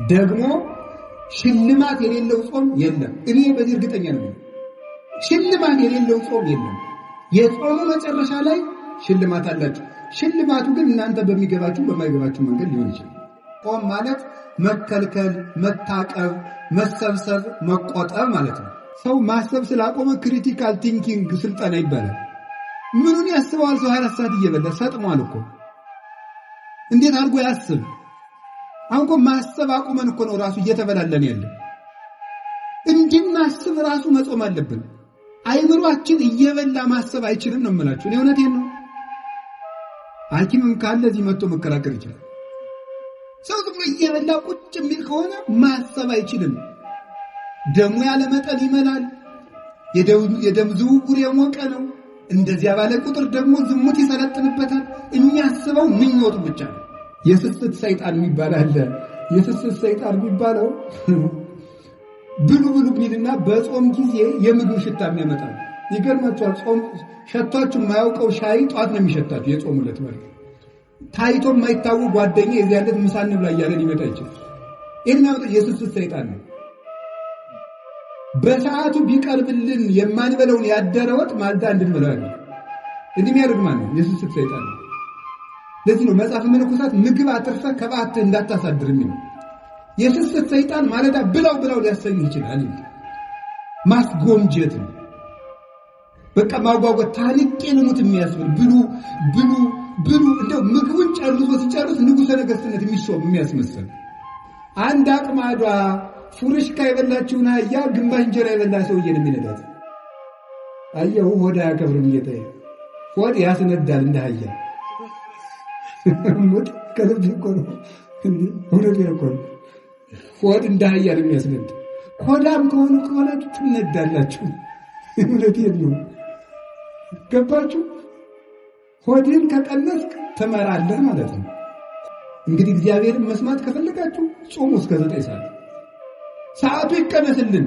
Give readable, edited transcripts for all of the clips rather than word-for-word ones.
ደግሞ ሽልማት የሌለው ጾም የለም። እኔ በዚህ እርግጠኛ ነኝ። ሽልማት የሌለው ጾም የለም። የጾሙ መጨረሻ ላይ ሽልማት አላችሁ። ሽልማቱ ግን እናንተ በሚገባችሁ በማይገባችሁ መንገድ ሊሆን ይችላል። ጾም ማለት መከልከል፣ መታቀብ፣ መሰብሰብ፣ መቆጠብ ማለት ነው። ሰው ማሰብ ስላቆመ ክሪቲካል ቲንኪንግ ስልጠና ይባላል። ምኑን ያስበዋል? ሰው 24 ሰዓት እየበላ ሰጥሟል እኮ። እንዴት አድርጎ ያስብ? አሁን እኮ ማሰብ አቁመን እኮ ነው ራሱ እየተበላለን ያለ። እንድናስብ ራሱ መጾም አለብን። አይምሮአችን እየበላ ማሰብ አይችልም ነው የምላችሁ። እኔ እውነቴን ነው። ሐኪምም ካለ እዚህ መጥቶ መከራከር ይችላል። ሰው ዝም ብሎ እየበላ ቁጭ የሚል ከሆነ ማሰብ አይችልም። ደሙ ያለ መጠን ይመላል። የደም ዝውውር የሞቀ ነው። እንደዚያ ባለ ቁጥር ደግሞ ዝሙት ይሰለጥንበታል። የሚያስበው ምኞቱ ብቻ ነው። የስስት ሰይጣን የሚባል አለ። የስስት ሰይጣን የሚባለው ብሉ ብሉ ቢልና በጾም ጊዜ የምግብ ሽታ የሚያመጣ ነው። ይገርማችኋል። ጾም ሸቷችሁ የማያውቀው ሻይ ጧት ነው የሚሸታችሁ። የጾሙለት ማለት ታይቶ የማይታወቅ ጓደኛ የዚያለት ምሳን ብላ እያለ ሊመጣ ይችላል። ይሄን የስስት ሰይጣን ነው። በሰዓቱ ቢቀርብልን የማንበለውን ያደረ ወጥ ማልዳ እንድንበላው እንዲህ የሚያደርግ ማለት ነው የስስት ሰይጣን ነው። ለዚህ ነው መጽሐፈ መነኮሳት ምግብ አትርፈህ ከበዓትህ እንዳታሳድር የሚለው። የስስት ሰይጣን ማለዳ ብላው ብላው ሊያሰኝ ይችላል። ማስጎምጀት ነው። በቃ ማጓጓት ታሪክ ልሙት የሚያስብል ብሉ ብሉ ብሉ እንደው ምግቡን ጨርሶ ሲጨርስ ንጉሠ ነገሥትነት የሚሾም የሚያስመስል አንድ አቅማዷ ፉርሽካ የበላችሁና ያ ግንባሽ እንጀራ የበላ ሰውዬ ነው የሚነዳት። አየሁ ሆድ አያከብርም ጌታዬ። ሆድ ያስነዳል እንደ አህያ። ሞት ከልብ እኮ ነው እንዴ? እውነት እኮ ነው። ሆድ እንደ አህያ ነው የሚያስነዳ። ሆዳም ከሆናችሁ ትነዳላችሁ። እውነቴን ነው። ገባችሁ? ሆድን ከቀነስክ ትመራለህ ማለት ነው። እንግዲህ እግዚአብሔርን መስማት ከፈለጋችሁ ጾሙ እስከ 9 ሰዓት። ሰዓቱ ይቀነስልን።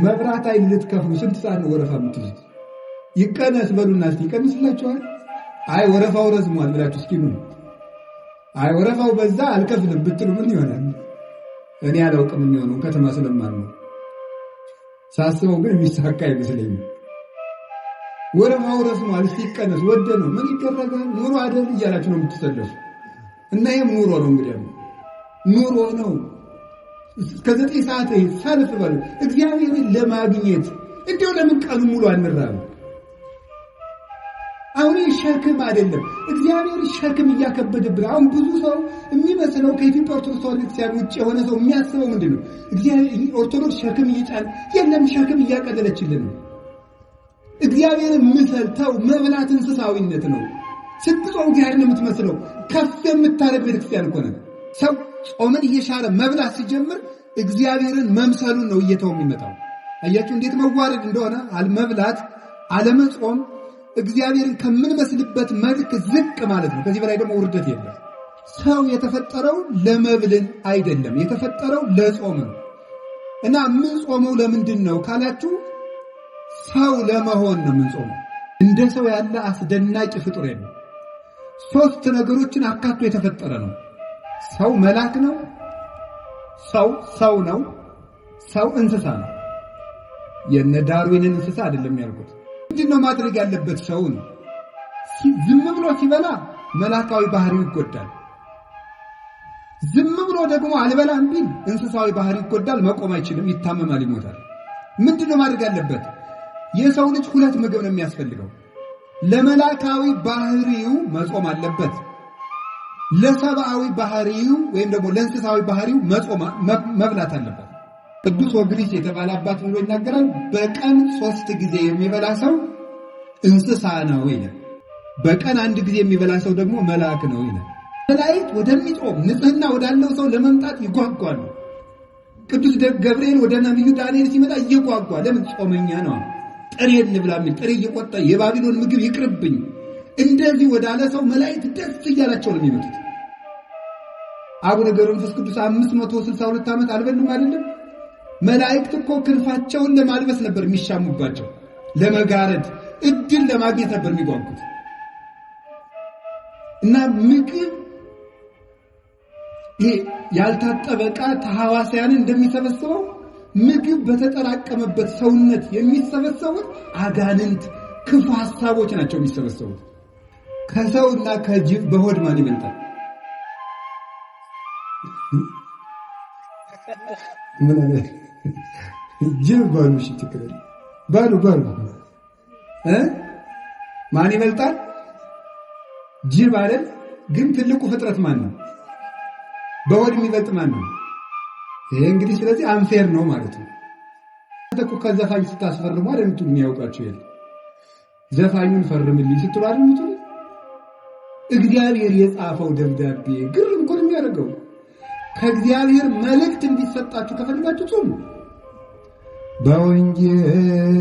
መብራት ኃይል ልትከፍሉ ስንት ሰዓት ነው ወረፋ የምትይዙት? ይቀነስ በሉና እስቲ ይቀንስላችኋል። አይ ወረፋው ረዝሟል ብላችሁ እስኪ ነው። አይ ወረፋው በዛ አልከፍልም ብትሉ ምን ይሆናል? እኔ አላውቅም የሚሆነው ከተማ ስለማን ነው። ሳስበው ግን የሚሳካ አይመስለኝም። ወረፋው ረዝሟል እስቲ ይቀነስ ወደ ነው ምን ይደረጋል? ኑሮ አይደል እያላችሁ ነው የምትሰለፉ። እና ይሄም ኑሮ ነው እንግዲህ ኑሮ ነው። እስከ 9 ሰዓት ሰልፍ በሉ እግዚአብሔርን ለማግኘት እንደው ለምን ቀኑ ሙሉ አንራም? አሁን ሸክም አይደለም እግዚአብሔር ሸክም እያከበደብን። አሁን ብዙ ሰው የሚመስለው ከኢትዮጵያ ኦርቶዶክስ ተዋሕዶ ክርስቲያን ውጭ የሆነ ሰው የሚያስበው ምንድነው? እግዚአብሔር ኦርቶዶክስ ሸክም እየጫነ የለም፣ ሸክም እያቀለለችልን ነው። እግዚአብሔርን ምሰልተው መብላት እንስሳዊነት ነው። ስትጾም እግዚአብሔርን የምትመስለው ከፍ የምታረግ ቤተክርስቲያን እኮ ነው። ሰው ጾምን እየሻረ መብላት ሲጀምር እግዚአብሔርን መምሰሉን ነው እየተው የሚመጣው። አያችሁ እንዴት መዋረድ እንደሆነ። አልመብላት አለመጾም እግዚአብሔርን ከምንመስልበት መልክ ዝቅ ማለት ነው። ከዚህ በላይ ደግሞ ውርደት የለም። ሰው የተፈጠረው ለመብልን አይደለም፣ የተፈጠረው ለጾም ነው። እና ምን ጾመው ለምንድን ነው ካላችሁ ሰው ለመሆን ነው ምን ጾመው። እንደ ሰው ያለ አስደናቂ ፍጡር የለም። 3 ነገሮችን አካቶ የተፈጠረ ነው። ሰው መልአክ ነው፣ ሰው ነው፣ ሰው እንስሳ ነው። የነ ዳርዊንን እንስሳ አይደለም ያልኩት። ምንድነው ማድረግ ያለበት? ሰው ነው። ዝም ብሎ ሲበላ መልአካዊ ባህሪው ይጎዳል። ዝም ብሎ ደግሞ አልበላም ቢል እንስሳዊ ባህሪው ይጎዳል። መቆም አይችልም፣ ይታመማል፣ ይሞታል። ምንድነው ማድረግ ያለበት? የሰው ልጅ 2 ምግብ ነው የሚያስፈልገው። ለመላካዊ ባህሪው መጾም አለበት። ለሰብአዊ ባህሪው ወይም ደግሞ ለእንስሳዊ ባህሪው መብላት አለበት። ቅዱስ ወግሪስ የተባለ አባት ብሎ ይናገራል። በቀን 3 ጊዜ የሚበላ ሰው እንስሳ ነው ይላል። በቀን 1 ጊዜ የሚበላ ሰው ደግሞ መልአክ ነው ይላል። መላእክት ወደሚጾም ንጽህና ወዳለው ሰው ለመምጣት ይጓጓሉ። ቅዱስ ገብርኤል ወደ ነብዩ ዳንኤል ሲመጣ እየጓጓ ለምን? ጾመኛ ነው። ጥሬ እንብላ ምን ጥሬ እየቆጣ የባቢሎን ምግብ ይቅርብኝ እንደዚህ ወዳለ ሰው መላእክት ደስ እያላቸው ነው የሚመጡት። አቡነ ገብረ መንፈስ ቅዱስ 562 ዓመት አልበሉም አይደለም? መላእክት እኮ ክንፋቸውን ለማልበስ ነበር የሚሻሙባቸው፣ ለመጋረድ እድል ለማግኘት ነበር የሚጓጉት። እና ምግብ ያልታጠበ ዕቃ ተሐዋስያንን እንደሚሰበስበው ምግብ በተጠራቀመበት ሰውነት የሚሰበሰቡት አጋንንት ክፉ ሐሳቦች ናቸው የሚሰበሰቡት። ከሰውና ከጅብ በሆድ ማን ይበልጣል? ምን አለ ጅብ ባሉ ችግር ባሉ ማን ይበልጣል? ጅብ አይደል? ግን ትልቁ ፍጥረት ማን ነው? በሆድ የሚበልጥ ማን ነው? ይሄ እንግዲህ ስለዚህ አንፌር ነው ማለት ነው። ተቆ ከዘፋኝ ስታስፈርሙ አይደል የሚያውቃቸው ይል ዘፋኙን ፈርምልኝ ስትሉ አይደል እግዚአብሔር የጻፈው ደብዳቤ ግርም እኮ ነው የሚያደርገው። ከእግዚአብሔር መልእክት እንዲሰጣችሁ ከፈልጋችሁ ጾሙ። በወንጌል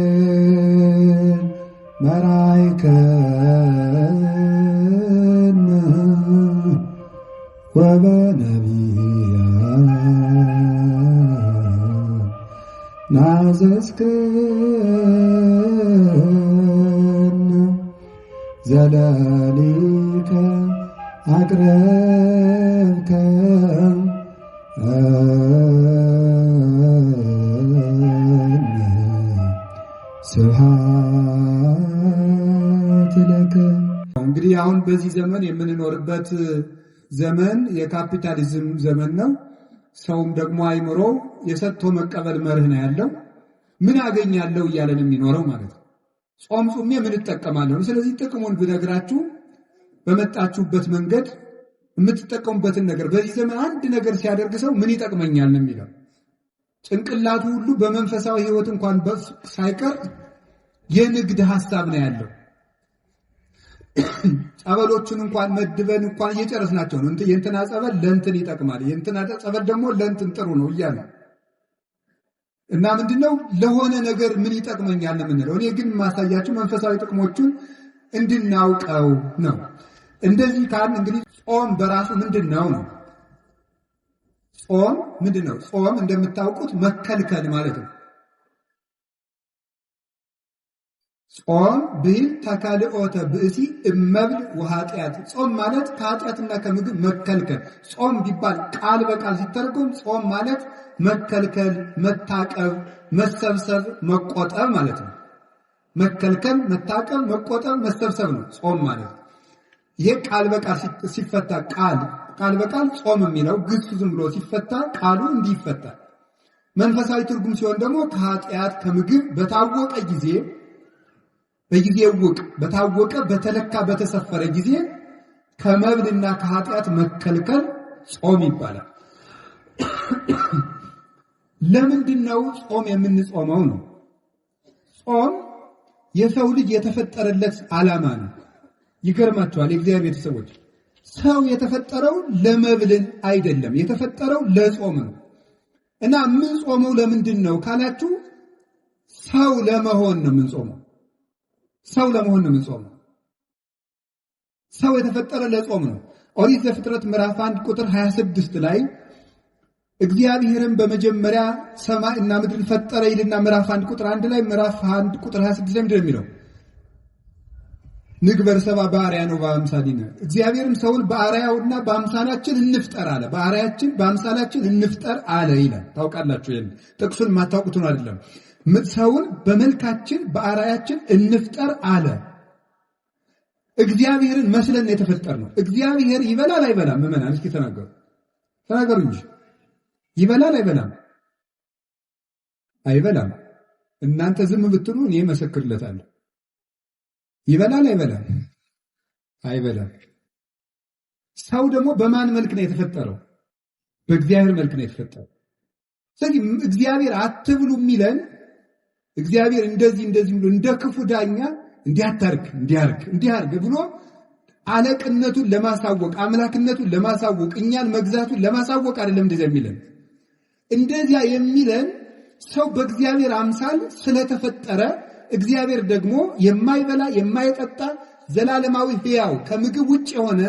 መራይከን ወበነቢያት ናዘዝከን ዘላሊከ አቅረብከ ስብሐት ለከ። እንግዲህ አሁን በዚህ ዘመን የምንኖርበት ዘመን የካፒታሊዝም ዘመን ነው። ሰውም ደግሞ አይምሮ የሰጥቶ መቀበል መርህ ነው ያለው። ምን አገኛለሁ እያለ ነው የሚኖረው ማለት ነው። ጾም ጾሜ ምን እጠቀማለሁ? ስለዚህ ጥቅሙን ብነግራችሁ በመጣችሁበት መንገድ የምትጠቀሙበትን ነገር በዚህ ዘመን አንድ ነገር ሲያደርግ ሰው ምን ይጠቅመኛል ነው የሚለው። ጭንቅላቱ ሁሉ በመንፈሳዊ ሕይወት እንኳን ሳይቀር የንግድ ሐሳብ ነው ያለው። ጸበሎቹን እንኳን መድበን እንኳን እየጨረስናቸው ነው። የእንትና ጸበል ለእንትን ይጠቅማል፣ የእንትና ጸበል ደግሞ ለእንትን ጥሩ ነው እያለ እና ምንድነው ለሆነ ነገር ምን ይጠቅመኛል ነው የምንለው። እኔ ግን ማሳያችሁ መንፈሳዊ ጥቅሞቹን እንድናውቀው ነው። እንደዚህ ካል እንግዲህ ጾም በራሱ ምንድነው ነው? ጾም ምንድነው? ጾም እንደምታውቁት መከልከል ማለት ነው። ጾም ብል ተካልኦተ ብእሲ እመብል ወኃጢአት። ጾም ማለት ከኃጢአትና ከምግብ መከልከል። ጾም ቢባል ቃል በቃል ሲተረጎም ጾም ማለት መከልከል፣ መታቀብ፣ መሰብሰብ፣ መቆጠብ ማለት ነው። መከልከል፣ መታቀብ፣ መቆጠብ፣ መሰብሰብ ነው ጾም ማለት። ይሄ ቃል በቃል ሲፈታ ቃል በቃል ጾም የሚለው ግስ ዝም ብሎ ሲፈታ ቃሉ እንዲፈታ። መንፈሳዊ ትርጉም ሲሆን ደግሞ ከኃጢአት ከምግብ በታወቀ ጊዜ በጊዜው በታወቀ በተለካ በተሰፈረ ጊዜ ከመብልና ከኃጢአት መከልከል ጾም ይባላል። ለምንድነው ጾም የምንጾመው ነው? ጾም የሰው ልጅ የተፈጠረለት ዓላማ ነው። ይገርማችኋል የእግዚአብሔር ቤተሰቦች፣ ሰው የተፈጠረው ለመብልን አይደለም፣ የተፈጠረው ለጾም ነው። እና ምን ጾመው ለምንድነው ካላችሁ ሰው ለመሆን ነው የምንጾመው። ሰው ለመሆን ነው የምንጾመው። ሰው የተፈጠረ ለጾም ነው። ኦሪት ዘፍጥረት ምዕራፍ 1 ቁጥር 26 ላይ እግዚአብሔርን በመጀመሪያ ሰማይና ምድርን ፈጠረ ይልና ምዕራፍ 1 ቁጥር 1 ላይ ምዕራፍ 1 ቁጥር 26 ላይ ምንድነው የሚለው? ንግበር ሰብአ በአርአያነ ወበአምሳሊነ፣ እግዚአብሔርም ሰውን በአርአያውና በአምሳላችን እንፍጠር አለ። በአርአያችን በአምሳላችን እንፍጠር አለ ይላል። ታውቃላችሁ ይሄን ጥቅሱን ማታውቁት ነው አይደለም። ሰውን በመልካችን በአርአያችን እንፍጠር አለ። እግዚአብሔርን መስለን የተፈጠር ነው። እግዚአብሔር ይበላል አይበላም? ምእመናን እስኪ ተናገሩ እንጂ ይበላል አይበላም? አይበላም። እናንተ ዝም ብትሉ እኔ መሰክርለታለሁ። ይበላል አይበላም? አይበላም። ሰው ደግሞ በማን መልክ ነው የተፈጠረው? በእግዚአብሔር መልክ ነው የተፈጠረው። ስለዚህ እግዚአብሔር አትብሉ የሚለን እግዚአብሔር እንደዚህ ብሎ እንደ ክፉ ዳኛ እንዲያርግ ብሎ አለቅነቱን ለማሳወቅ አምላክነቱን ለማሳወቅ እኛን መግዛቱን ለማሳወቅ አይደለም እንደዚያ የሚለን። እንደዚያ የሚለን ሰው በእግዚአብሔር አምሳል ስለተፈጠረ እግዚአብሔር ደግሞ የማይበላ የማይጠጣ ዘላለማዊ ሕያው ከምግብ ውጭ የሆነ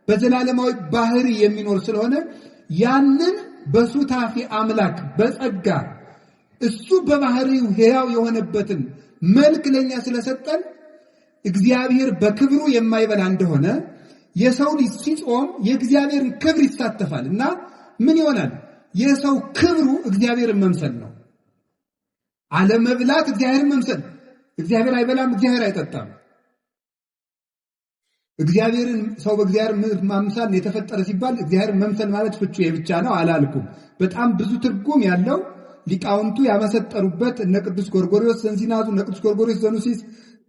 በዘላለማዊ ባህሪ የሚኖር ስለሆነ ያንን በሱታፊ አምላክ በጸጋ እሱ በባህሪው ሕያው የሆነበትን መልክ ለኛ ስለሰጠን እግዚአብሔር በክብሩ የማይበላ እንደሆነ የሰው ልጅ ሲጾም የእግዚአብሔርን ክብር ይሳተፋልና ምን ይሆናል? የሰው ክብሩ እግዚአብሔርን መምሰል ነው። አለመብላት እግዚአብሔርን መምሰል። እግዚአብሔር አይበላም፣ እግዚአብሔር አይጠጣም። እግዚአብሔርን ሰው በእግዚአብሔር ማምሳል የተፈጠረ ሲባል እግዚአብሔርን መምሰል ማለት ፍቹ ብቻ ነው አላልኩም። በጣም ብዙ ትርጉም ያለው ሊቃውንቱ ያመሰጠሩበት እነ ቅዱስ ጎርጎርዮስ ዘንዚናዙ፣ እነ ቅዱስ ጎርጎርዮስ ዘኑሲስ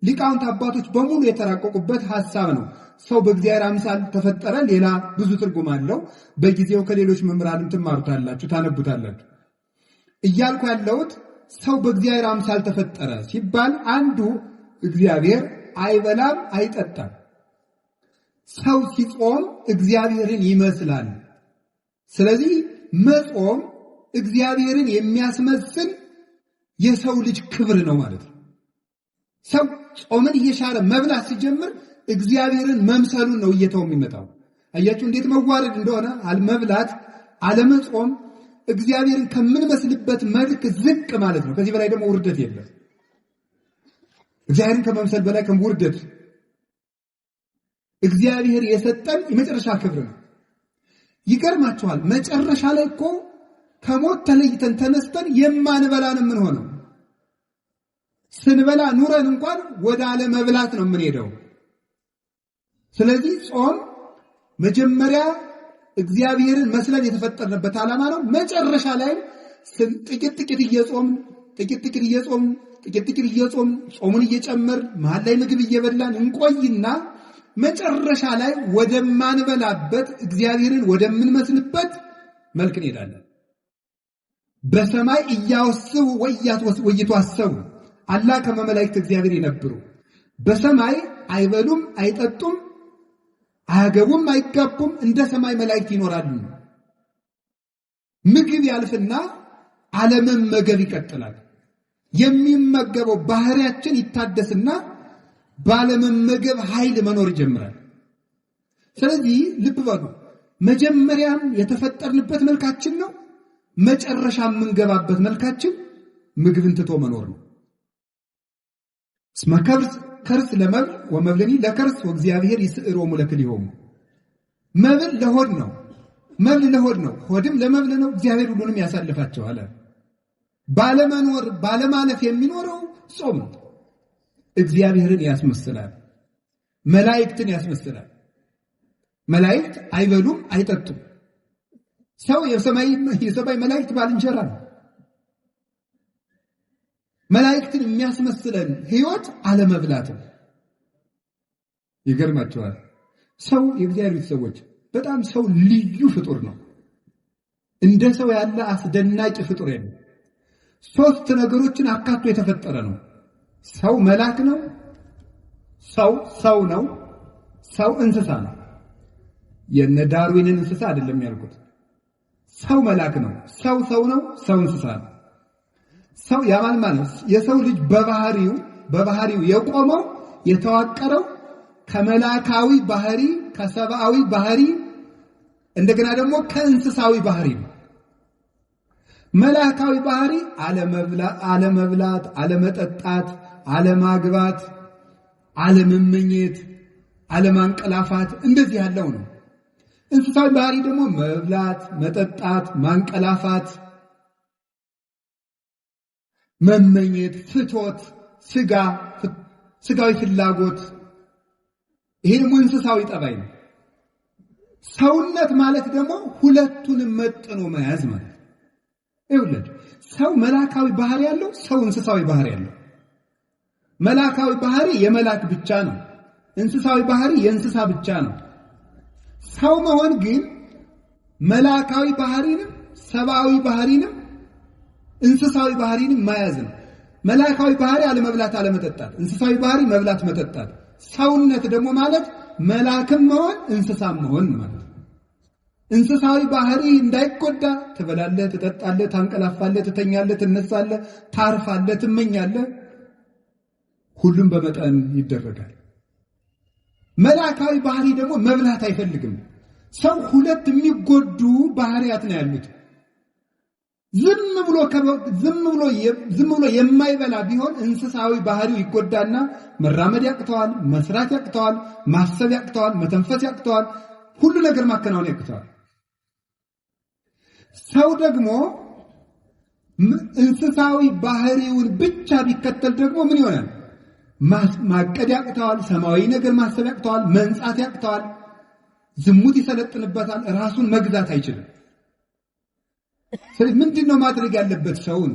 ሊቃውንት አባቶች በሙሉ የተራቀቁበት ሐሳብ ነው። ሰው በእግዚአብሔር አምሳል ተፈጠረ። ሌላ ብዙ ትርጉም አለው። በጊዜው ከሌሎች መምህራንም ትማሩታላችሁ፣ ታነቡታላችሁ። እያልኩ ያለሁት ሰው በእግዚአብሔር አምሳል ተፈጠረ ሲባል አንዱ እግዚአብሔር አይበላም አይጠጣም። ሰው ሲጾም እግዚአብሔርን ይመስላል። ስለዚህ መጾም እግዚአብሔርን የሚያስመስል የሰው ልጅ ክብር ነው ማለት ነው። ሰው ጾምን እየሻረ መብላት ሲጀምር እግዚአብሔርን መምሰሉን ነው እየተው የሚመጣው። አያችሁ እንዴት መዋረድ እንደሆነ። አልመብላት አለመጾም እግዚአብሔርን ከምንመስልበት መልክ ዝቅ ማለት ነው። ከዚህ በላይ ደግሞ ውርደት የለም። እግዚአብሔርን ከመምሰል በላይ ውርደት እግዚአብሔር የሰጠን የመጨረሻ ክብር ነው። ይገርማችኋል፣ መጨረሻ ላይ እኮ ከሞት ተለይተን ተነስተን የማንበላን ምን ሆነው ስንበላ ኑረን እንኳን ወደ አለመብላት ነው የምንሄደው። ስለዚህ ጾም መጀመሪያ እግዚአብሔርን መስለን የተፈጠርንበት ዓላማ ነው። መጨረሻ ላይ ጥቂት እየጾም ጾሙን እየጨመር መሃል ላይ ምግብ እየበላን እንቆይና መጨረሻ ላይ ወደማንበላበት እግዚአብሔርን ወደምንመስልበት መልክ እንሄዳለን። በሰማይ እያወስቡ ወይቷሰቡ አላ ከመመላእክት እግዚአብሔር ይነብሩ። በሰማይ አይበሉም አይጠጡም አያገቡም አይጋቡም፣ እንደ ሰማይ መላእክት ይኖራሉ። ምግብ ያልፍና አለመመገብ ይቀጥላል። የሚመገበው ባህሪያችን ይታደስና ባለመመገብ ኃይል መኖር ይጀምራል። ስለዚህ ልብ በሉ፣ መጀመሪያም የተፈጠርንበት መልካችን ነው፣ መጨረሻ የምንገባበት መልካችን ምግብን ትቶ መኖር ነው። እስመ ከርስ ለመብል ወመብልኒ ለከርስ ወእግዚአብሔር ይስዕሮሙ ለክልኤሆሙ። መብል ለሆድ ነው፣ መብል ለሆድ ነው፣ ሆድም ለመብል ነው። እግዚአብሔር ሁሉንም ያሳልፋቸዋል። ባለመኖር ባለማለፍ የሚኖረው ጾም ነው። እግዚአብሔርን ያስመስላል፣ መላእክትን ያስመስላል። መላእክት አይበሉም አይጠጡም። ሰው የሰማይ መላእክት ባልንጀራ ነው። መላእክትን የሚያስመስለን ህይወት አለመብላት ነው። ይገርማችኋል፣ ሰው የእግዚአብሔር ሰዎች በጣም ሰው ልዩ ፍጡር ነው። እንደ ሰው ያለ አስደናቂ ፍጡር የለም። ሶስት ነገሮችን አካቶ የተፈጠረ ነው። ሰው መልአክ ነው፣ ሰው ነው፣ ሰው እንስሳ ነው። የነ ዳርዊንን እንስሳ አይደለም ያልኩት። ሰው መልአክ ነው፣ ሰው ነው፣ ሰው እንስሳ ነው። ሰው ያማል ማለት የሰው ልጅ በባህሪው የቆመው የተዋቀረው ከመላካዊ ባህሪ ከሰብአዊ ባህሪ እንደገና ደግሞ ከእንስሳዊ ባህሪ ነው። መላካዊ ባህሪ አለመብላት፣ አለመጠጣት፣ አለማግባት፣ አለመመኘት፣ አለማንቀላፋት እንደዚህ ያለው ነው። እንስሳዊ ባህሪ ደግሞ መብላት፣ መጠጣት፣ ማንቀላፋት፣ መመኘት፣ ፍቶት፣ ስጋዊ ፍላጎት፣ ይሄ ደግሞ እንስሳዊ ጠባይ ነው። ሰውነት ማለት ደግሞ ሁለቱንም መጥኖ መያዝ ማለት ነው። ይኸውልህ ሰው መላካዊ ባህሪ ያለው፣ ሰው እንስሳዊ ባህሪ ያለው። መላካዊ ባህሪ የመላክ ብቻ ነው፣ እንስሳዊ ባህሪ የእንስሳ ብቻ ነው። ሰው መሆን ግን መላካዊ ባህሪንም ሰብአዊ ባህሪንም እንስሳዊ ባህሪንም መያዝ ነው። መላካዊ ባህሪ አለመብላት አለመጠጣት፣ እንስሳዊ ባህሪ መብላት መጠጣት። ሰውነት ደግሞ ማለት መላክም መሆን እንስሳም መሆን ማለት ነው። እንስሳዊ ባህሪ እንዳይጎዳ ትበላለህ፣ ትጠጣለህ፣ ታንቀላፋለህ፣ ትተኛለህ፣ ትነሳለህ፣ ታርፋለህ፣ ትመኛለህ። ሁሉም በመጠን ይደረጋል። መላካዊ ባህሪ ደግሞ መብላት አይፈልግም። ሰው ሁለት የሚጎዱ ባህሪያት ነው ያሉት። ዝም ብሎ የማይበላ ቢሆን እንስሳዊ ባህሪው ይጎዳና መራመድ ያቅተዋል፣ መስራት ያቅተዋል፣ ማሰብ ያቅተዋል፣ መተንፈስ ያቅተዋል፣ ሁሉ ነገር ማከናወን ያቅተዋል። ሰው ደግሞ እንስሳዊ ባህሪውን ብቻ ቢከተል ደግሞ ምን ይሆናል? ማቀድ ያቅተዋል፣ ሰማያዊ ነገር ማሰብ ያቅተዋል፣ መንጻት ያቅተዋል፣ ዝሙት ይሰለጥንበታል፣ ራሱን መግዛት አይችልም። ስለዚህ ምንድነው ማድረግ ያለበት? ሰውን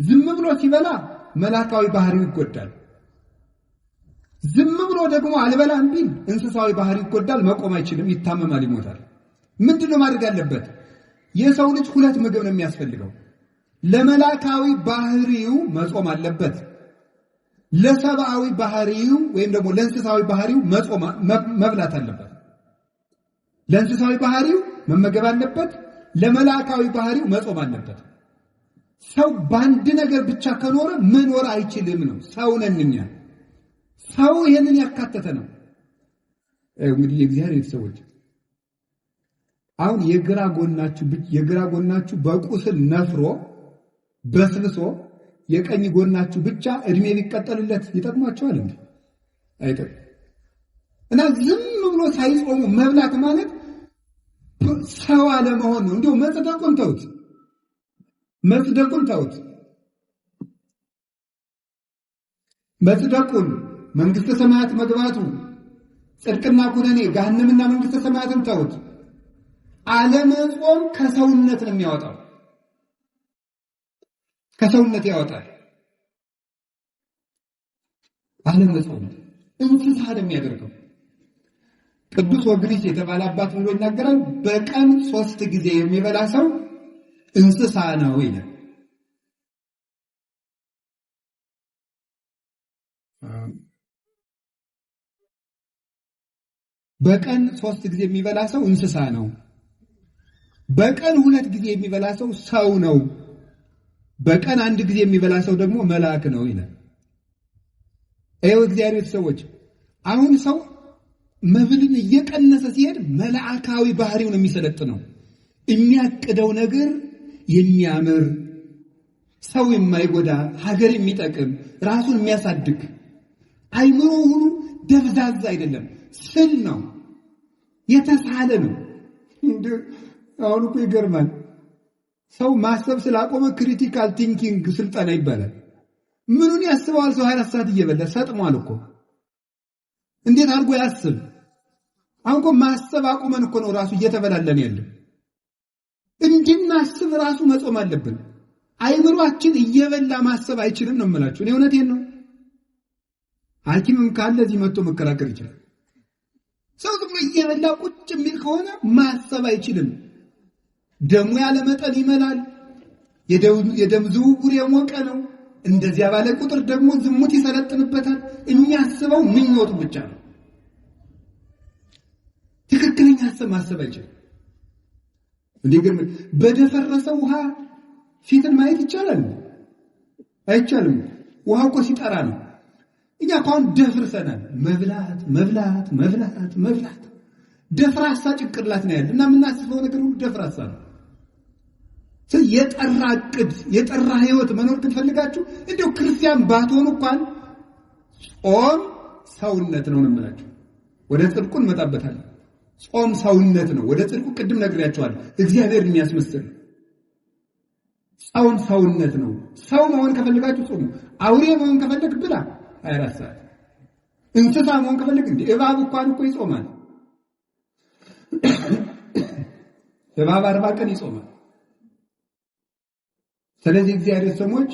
ዝም ብሎ ሲበላ መላካዊ ባህሪው ይጎዳል። ዝም ብሎ ደግሞ አልበላም ቢል እንስሳዊ ባህሪው ይጎዳል፣ መቆም አይችልም፣ ይታመማል፣ ይሞታል። ምንድነው ማድረግ ያለበት? የሰው ልጅ ሁለት ምግብ ነው የሚያስፈልገው። ለመላካዊ ባህሪው መጾም አለበት። ለሰብአዊ ባህሪው ወይም ደግሞ ለእንስሳዊ ባህሪው መብላት አለበት። ለእንስሳዊ ባህሪው መመገብ አለበት፣ ለመላካዊ ባህሪው መጾም አለበት። ሰው በአንድ ነገር ብቻ ከኖረ መኖር አይችልም ነው። ሰው ነን እኛ። ሰው ይሄንን ያካተተ ነው። እንግዲህ የእግዚአብሔር ሰዎች አሁን የግራ ጎናችሁ በቁስል ነፍሮ በስብሶ የቀኝ ጎናችሁ ብቻ እድሜ ሊቀጠልለት ይጠቅማቸዋል እንዴ? አይጠቅም። እና ዝም ብሎ ሳይጾሙ መብላት ማለት ሰው አለመሆን ነው። እንዲሁ መጽደቁን ተውት። መጽደቁን መንግስተ ሰማያት መግባቱ ጽድቅና ኩነኔ ገሃነምና መንግስተ ሰማያትን ተውት። አለመጾም ከሰውነት ነው የሚያወጣው። ከሰውነት ያወጣል። አለመጾም እንስሳ ነው የሚያደርገው። ቅዱስ ወግሪስ የተባለ አባት ብሎ ይናገራል። በቀን 3 ጊዜ የሚበላ ሰው እንስሳ ነው ይላል። በቀን 3 ጊዜ የሚበላ ሰው እንስሳ ነው። በቀን 2 ጊዜ የሚበላ ሰው ነው። በቀን 1 ጊዜ የሚበላ ሰው ደግሞ መልአክ ነው ይላል። አይው እግዚአብሔር ሰዎች አሁን ሰው መብልን እየቀነሰ ሲሄድ መልአካዊ ባህሪውን የሚሰለጥነው የሚያቅደው ነገር የሚያምር ሰው የማይጎዳ ሀገር የሚጠቅም ራሱን የሚያሳድግ አይምሮ ሁሉ ደብዛዛ አይደለም፣ ስል ነው፣ የተሳለ ነው። አሁን እኮ ይገርማል። ሰው ማሰብ ስላቆመ ክሪቲካል ቲንኪንግ ስልጠና ይባላል። ምኑን ያስበዋል? ሰው 24 ሰዓት እየበላ ሰጥሟል እኮ። እንዴት አድርጎ ያስብ? አሁን እኮ ማሰብ አቁመን እኮ ነው ራሱ እየተበላለን ያለው። እንድናስብ ራሱ መጾም አለብን። አይምሮአችን እየበላ ማሰብ አይችልም ነው የምላችሁ። እኔ እውነቴን ነው። ሐኪምም ካለ እዚህ መጥቶ መከራከር ይችላል። ሰው ዝም ብሎ እየበላ ቁጭ የሚል ከሆነ ማሰብ አይችልም። ደሙ ያለ መጠን ይመላል። የደም ዝውውር የሞቀ ነው። እንደዚያ ባለ ቁጥር ደግሞ ዝሙት ይሰለጥንበታል። የሚያስበው ምኞቱ ብቻ ነው። ትክክለኛ ሐሳብ ማሰብ አይችልም። እንደግም በደፈረሰ ውሃ ፊትን ማየት ይቻላል? አይቻልም። ውሃው እኮ ሲጠራ ነው። እኛ እንኳን ደፍርሰናል። መብላት ደፍራሳ ጭንቅላት ነው ያለው እና የምናስበው ነገር ሁሉ ደፍራሳ ነው። የጠራ ዕቅድ የጠራ ህይወት መኖር ትፈልጋችሁ እንደው ክርስቲያን ባትሆኑ እንኳን ጾም ሰውነት ነው የምላችሁ። ወደ ጽድቁ እንመጣበታለን። ጾም ሰውነት ነው። ወደ ጽድቁ ቅድም ነግሬያችኋለሁ። እግዚአብሔር የሚያስመስል ጾም ሰውነት ነው። ሰው መሆን ከፈልጋችሁ ጾሙ። አውሬ መሆን ከፈልግ ብላ 24 ሰዓት። እንስሳ መሆን ከፈልግ እንደ እባብ እንኳን እኮ ይጾማል። እባብ 40 ቀን ይጾማል። ስለዚህ እግዚአብሔር ሰሞች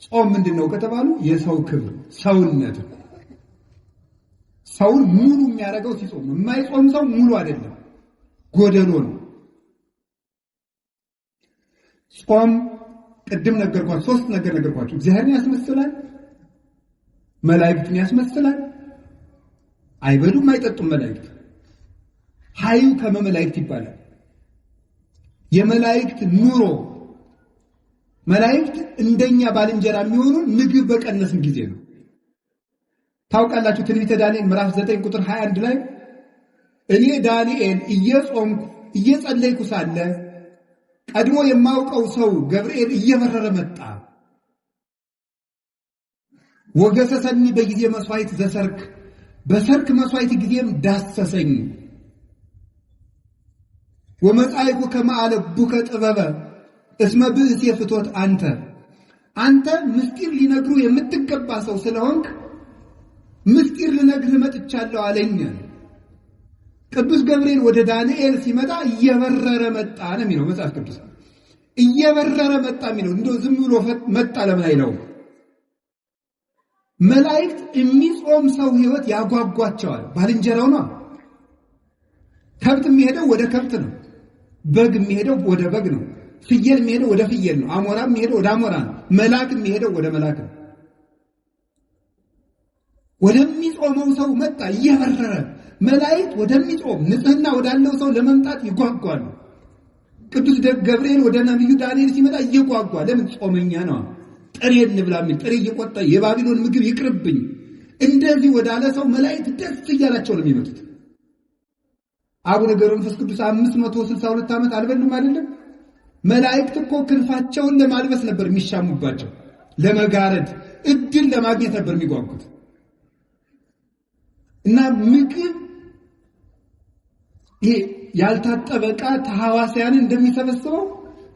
ጾም ምንድነው ከተባሉ የሰው ክብር ሰውነት ነው። ሰውን ሙሉ የሚያደርገው ሲጾም ነው። የማይጾም ሰው ሙሉ አይደለም፣ ጎደሎ ነው። ጾም ቅድም ነገርኳችሁ፣ 3 ነገር ነገርኳችሁ። እግዚአብሔርን ያስመስላል፣ መላእክትን ያስመስላል። አይበሉም አይጠጡም መላእክት። ኃይሉ ከመላእክት ይባላል። የመላእክት ኑሮ መላእክት እንደኛ ባልንጀራ የሚሆኑ ምግብ በቀነስን ጊዜ ነው። ታውቃላችሁ ትንቢተ ዳንኤል ምዕራፍ 9 ቁጥር 21 ላይ እኔ ዳንኤል እየጾምኩ እየጸለይኩ ሳለ ቀድሞ የማውቀው ሰው ገብርኤል እየበረረ መጣ። ወገሰሰኒ በጊዜ መስዋዕት ዘሰርክ በሰርክ መስዋዕት ጊዜም ዳሰሰኝ። ወመጻይኩ ከማአለቡከ ጥበበ እስመ ብእስ የፍቶት አንተ ምስጢር ሊነግሩ የምትገባ ሰው ስለሆንክ ምስጢር ልነግር መጥቻለሁ አለኝ። ቅዱስ ገብርኤል ወደ ዳንኤል ሲመጣ እየበረረ መጣ ነው የሚለው መጽሐፍ ቅዱስ። እየበረረ መጣ የሚለው እንደው ዝም ብሎ መጣ ለምን አይለው? መላእክት የሚጾም ሰው ሕይወት ያጓጓቸዋል። ባልንጀራው ነው። ከብት የሚሄደው ወደ ከብት ነው። በግ የሚሄደው ወደ በግ ነው። ፍየል የሚሄደው ወደ ፍየል ነው። አሞራ የሚሄደው ወደ አሞራ ነው። መልአክ የሚሄደው ወደ መልአክ ነው። ወደሚጾመው ሰው መጣ እየበረረ። መላእክት ወደሚጾም ንጽሕና ወዳለው ሰው ለመምጣት ይጓጓሉ። ቅዱስ ገብርኤል ወደ ነብዩ ዳንኤል ሲመጣ እየጓጓ ለምን? ጾመኛ ነው። ጥሬ እንብላ የሚል ጥሬ እየቆጣ የባቢሎን ምግብ ይቅርብኝ እንደዚህ ወዳለ ሰው መላእክት ደስ እያላቸው ነው የሚመጡት። አቡነ ገብረ መንፈስ ቅዱስ 562 ዓመት አልበሉም አይደለም? መላእክት እኮ ክንፋቸውን ለማልበስ ነበር የሚሻሙባቸው፣ ለመጋረድ እድል ለማግኘት ነበር የሚጓጉት። እና ምግብ ይሄ ያልታጠበ ዕቃ ተሐዋስያንን እንደሚሰበስበው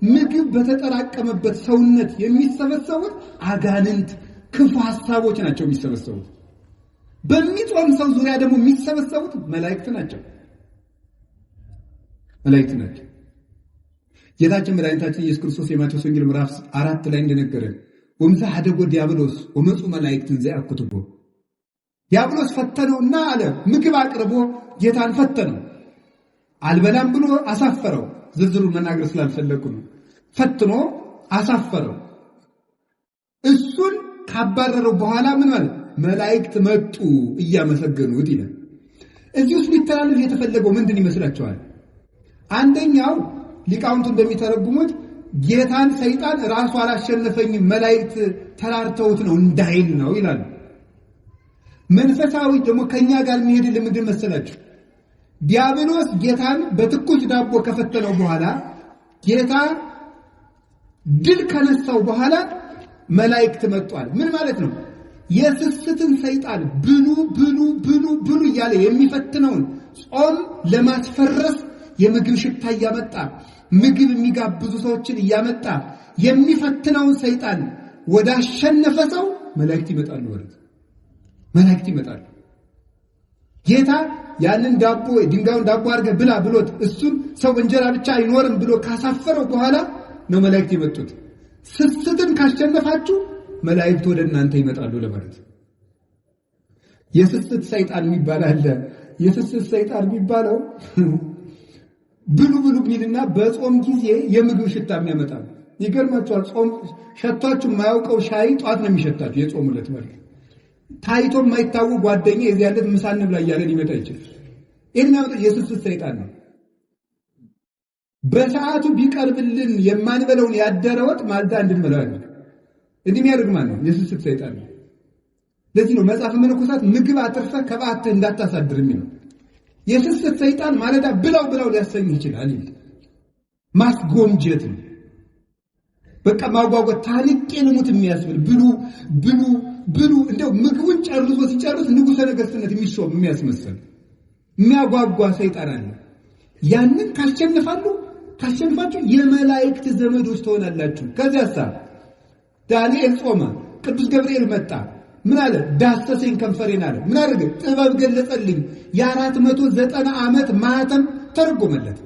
ምግብ በተጠራቀመበት ሰውነት የሚሰበሰቡት አጋንንት ክፉ ሐሳቦች ናቸው የሚሰበሰቡት። በሚጾም ሰው ዙሪያ ደግሞ የሚሰበሰቡት መላእክት ናቸው። ጌታችን መድኃኒታችን ኢየሱስ ክርስቶስ የማቴዎስ ወንጌል ምዕራፍ 4 ላይ እንደነገረን ወምዛ ሀደጎ ዲያብሎስ ወመፁ መላእክትን ዘያኩትቦ ዲያብሎስ ፈተነውና አለ ምግብ አቅርቦ ጌታን ፈተነው። አልበላም ብሎ አሳፈረው። ዝርዝሩን መናገር ስላልፈለኩ ነው። ፈትኖ አሳፈረው። እሱን ካባረረው በኋላ ምን ማለት መላእክት መጡ እያመሰገኑት ይላል። እዚህ ውስጥ ሊተላለፍ የተፈለገው ምንድን ይመስላችኋል? አንደኛው ሊቃውንቱ እንደሚተረጉሙት ጌታን ሰይጣን ራሱ አላሸነፈኝም መላእክት ተራርተውት ነው እንዳይል ነው ይላሉ። መንፈሳዊ ደግሞ ከኛ ጋር የሚሄድ ለምንድን መሰላችሁ? ዲያብሎስ ጌታን በትኩስ ዳቦ ከፈተነው በኋላ ጌታ ድል ከነሳው በኋላ መላእክት መጥቷል። ምን ማለት ነው? የስስትን ሰይጣን ብሉ እያለ የሚፈትነውን ጾም ለማስፈረስ የምግብ ሽታ እያመጣ ምግብ የሚጋብዙ ሰዎችን እያመጣ የሚፈትነውን ሰይጣን ወደ አሸነፈ ሰው መላእክት ይመጣሉ ማለት መላእክት ይመጣሉ። ጌታ ያንን ዳቦ ድንጋዩን ዳቦ አድርገህ ብላ ብሎት እሱን ሰው በእንጀራ ብቻ አይኖርም ብሎ ካሳፈረው በኋላ ነው መላእክት የመጡት። ስስትን ካሸነፋችሁ መላእክት ወደ እናንተ ይመጣሉ ለማለት። የስስት ሰይጣን የሚባል አለ። የስስት ሰይጣን የሚባለው ብሉ ሚልና በጾም ጊዜ የምግብ ሽታ የሚያመጣ ይገርማችኋል። ጾም ሸታችሁ የማያውቀው ሻይ ጧት ነው የሚሸታችሁ። የጾሙለት ማለት ታይቶ የማይታወቅ ጓደኛ የዚህ ያለት ምሳን ብላ እያለን ይመጣ ይችላል። የሚያመጣው የስስት ሰይጣን ነው። በሰዓቱ ቢቀርብልን የማንበለውን ያደረወጥ ማልዳ እንድንበላው ያደርግ እንደሚያደርግ ማለት ነው የስስት ሰይጣን ነው። ለዚህ ነው መጽሐፈ መነኮሳት ምግብ አትርፈ ከበዓትህ እንዳታሳድር የሚለው። የስስት ሰይጣን ማለዳ ብላው ሊያሰኝ ይችላል። ማስጎምጀት ነው። በቃ ማጓጓት ታሪቄ ልሙት የሚያስብል ብሉ እንደው ምግቡን ጨርሶ ሲጨርስ ንጉሠ ነገሥትነት የሚሾም የሚያስመስል የሚያጓጓ ሰይጣን አለ። ያንን ካሸነፋችሁ የመላእክት ዘመዶች ትሆናላችሁ። ከዚያሳ ዳንኤል ጾመ፣ ቅዱስ ገብርኤል መጣ። ምን አለ? ዳሰሰኝ ከንፈሬን አለ። ምን አደረገ? ጥበብ ገለጸልኝ። የ490 ዓመት ማህተም ተረጎመለት።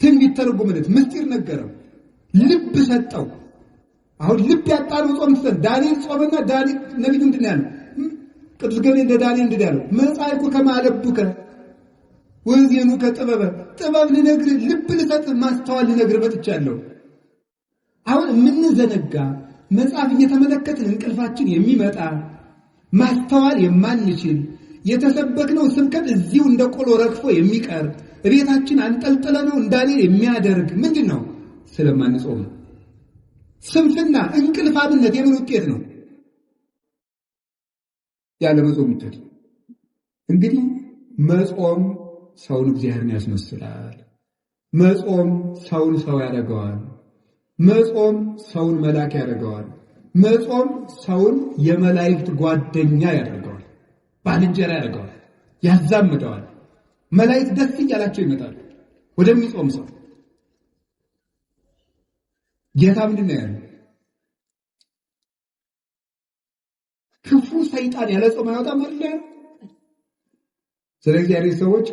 ትንቢት ተረጎመለት። ምስጢር ነገረው። ልብ ሰጠው። አሁን ልብ ያጣነው ጾም ሰን ዳንኤል ጾመና ዳንኤል ነብዩ ምንድን ያለው? ቅዱስ ገብርኤል ለዳንኤል እንዲህ ያለው መጻይኩ ከማለብከ ወንዜኑ ከጥበበ ጥበብ ልነግር ልብ ልሰጥ ማስተዋል ልነግር መጥቻለሁ። አሁን የምንዘነጋ መጽሐፍ እየተመለከትን እንቅልፋችን የሚመጣ ማስተዋል የማንችል የተሰበክነው ስብከት እዚሁ እንደ ቆሎ ረግፎ የሚቀር ቤታችን አንጠልጥለነው እንዳሌል የሚያደርግ ምንድነው? ስለማንጾም ነው። ስንፍና እንቅልፋምነት የምን ውጤት ነው? ያለ መጾም ውጤት። እንግዲህ መጾም ሰውን እግዚአብሔርን ያስመስላል። መጾም ሰውን ሰው ያደርገዋል። መጾም ሰውን መልአክ ያደርገዋል። መጾም ሰውን የመላእክት ጓደኛ ያደርገዋል፣ ባልንጀራ ያደርገዋል፣ ያዛምደዋል። መላእክት ደስ እያላቸው ይመጣሉ ወደሚጾም ሰው። ጌታ ምንድን ነው ያለው? ክፉ ሰይጣን ያለ ጾም አይወጣም አለ። ስለዚህ ያሬ ሰዎች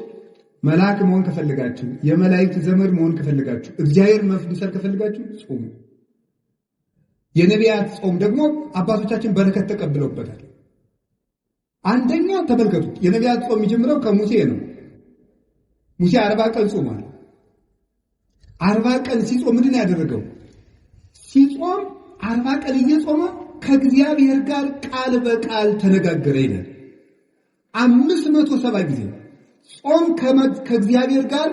መልአክ መሆን ከፈልጋችሁ፣ የመላእክት ዘመድ መሆን ከፈልጋችሁ፣ እግዚአብሔር መፍሰል ከፈልጋችሁ ጾሙ። የነቢያት ጾም ደግሞ አባቶቻችን በረከት ተቀብለውበታል። አንደኛ ተመልከቱ፣ የነቢያት ጾም የሚጀምረው ከሙሴ ነው። ሙሴ 40 ቀን ጾሟል። 40 ቀን ሲጾም ምንድን ያደረገው? ሲጾም 40 ቀን እየጾመ ከእግዚአብሔር ጋር ቃል በቃል ተነጋገረ ይላል። 570 ጊዜ ጾም ከእግዚአብሔር ጋር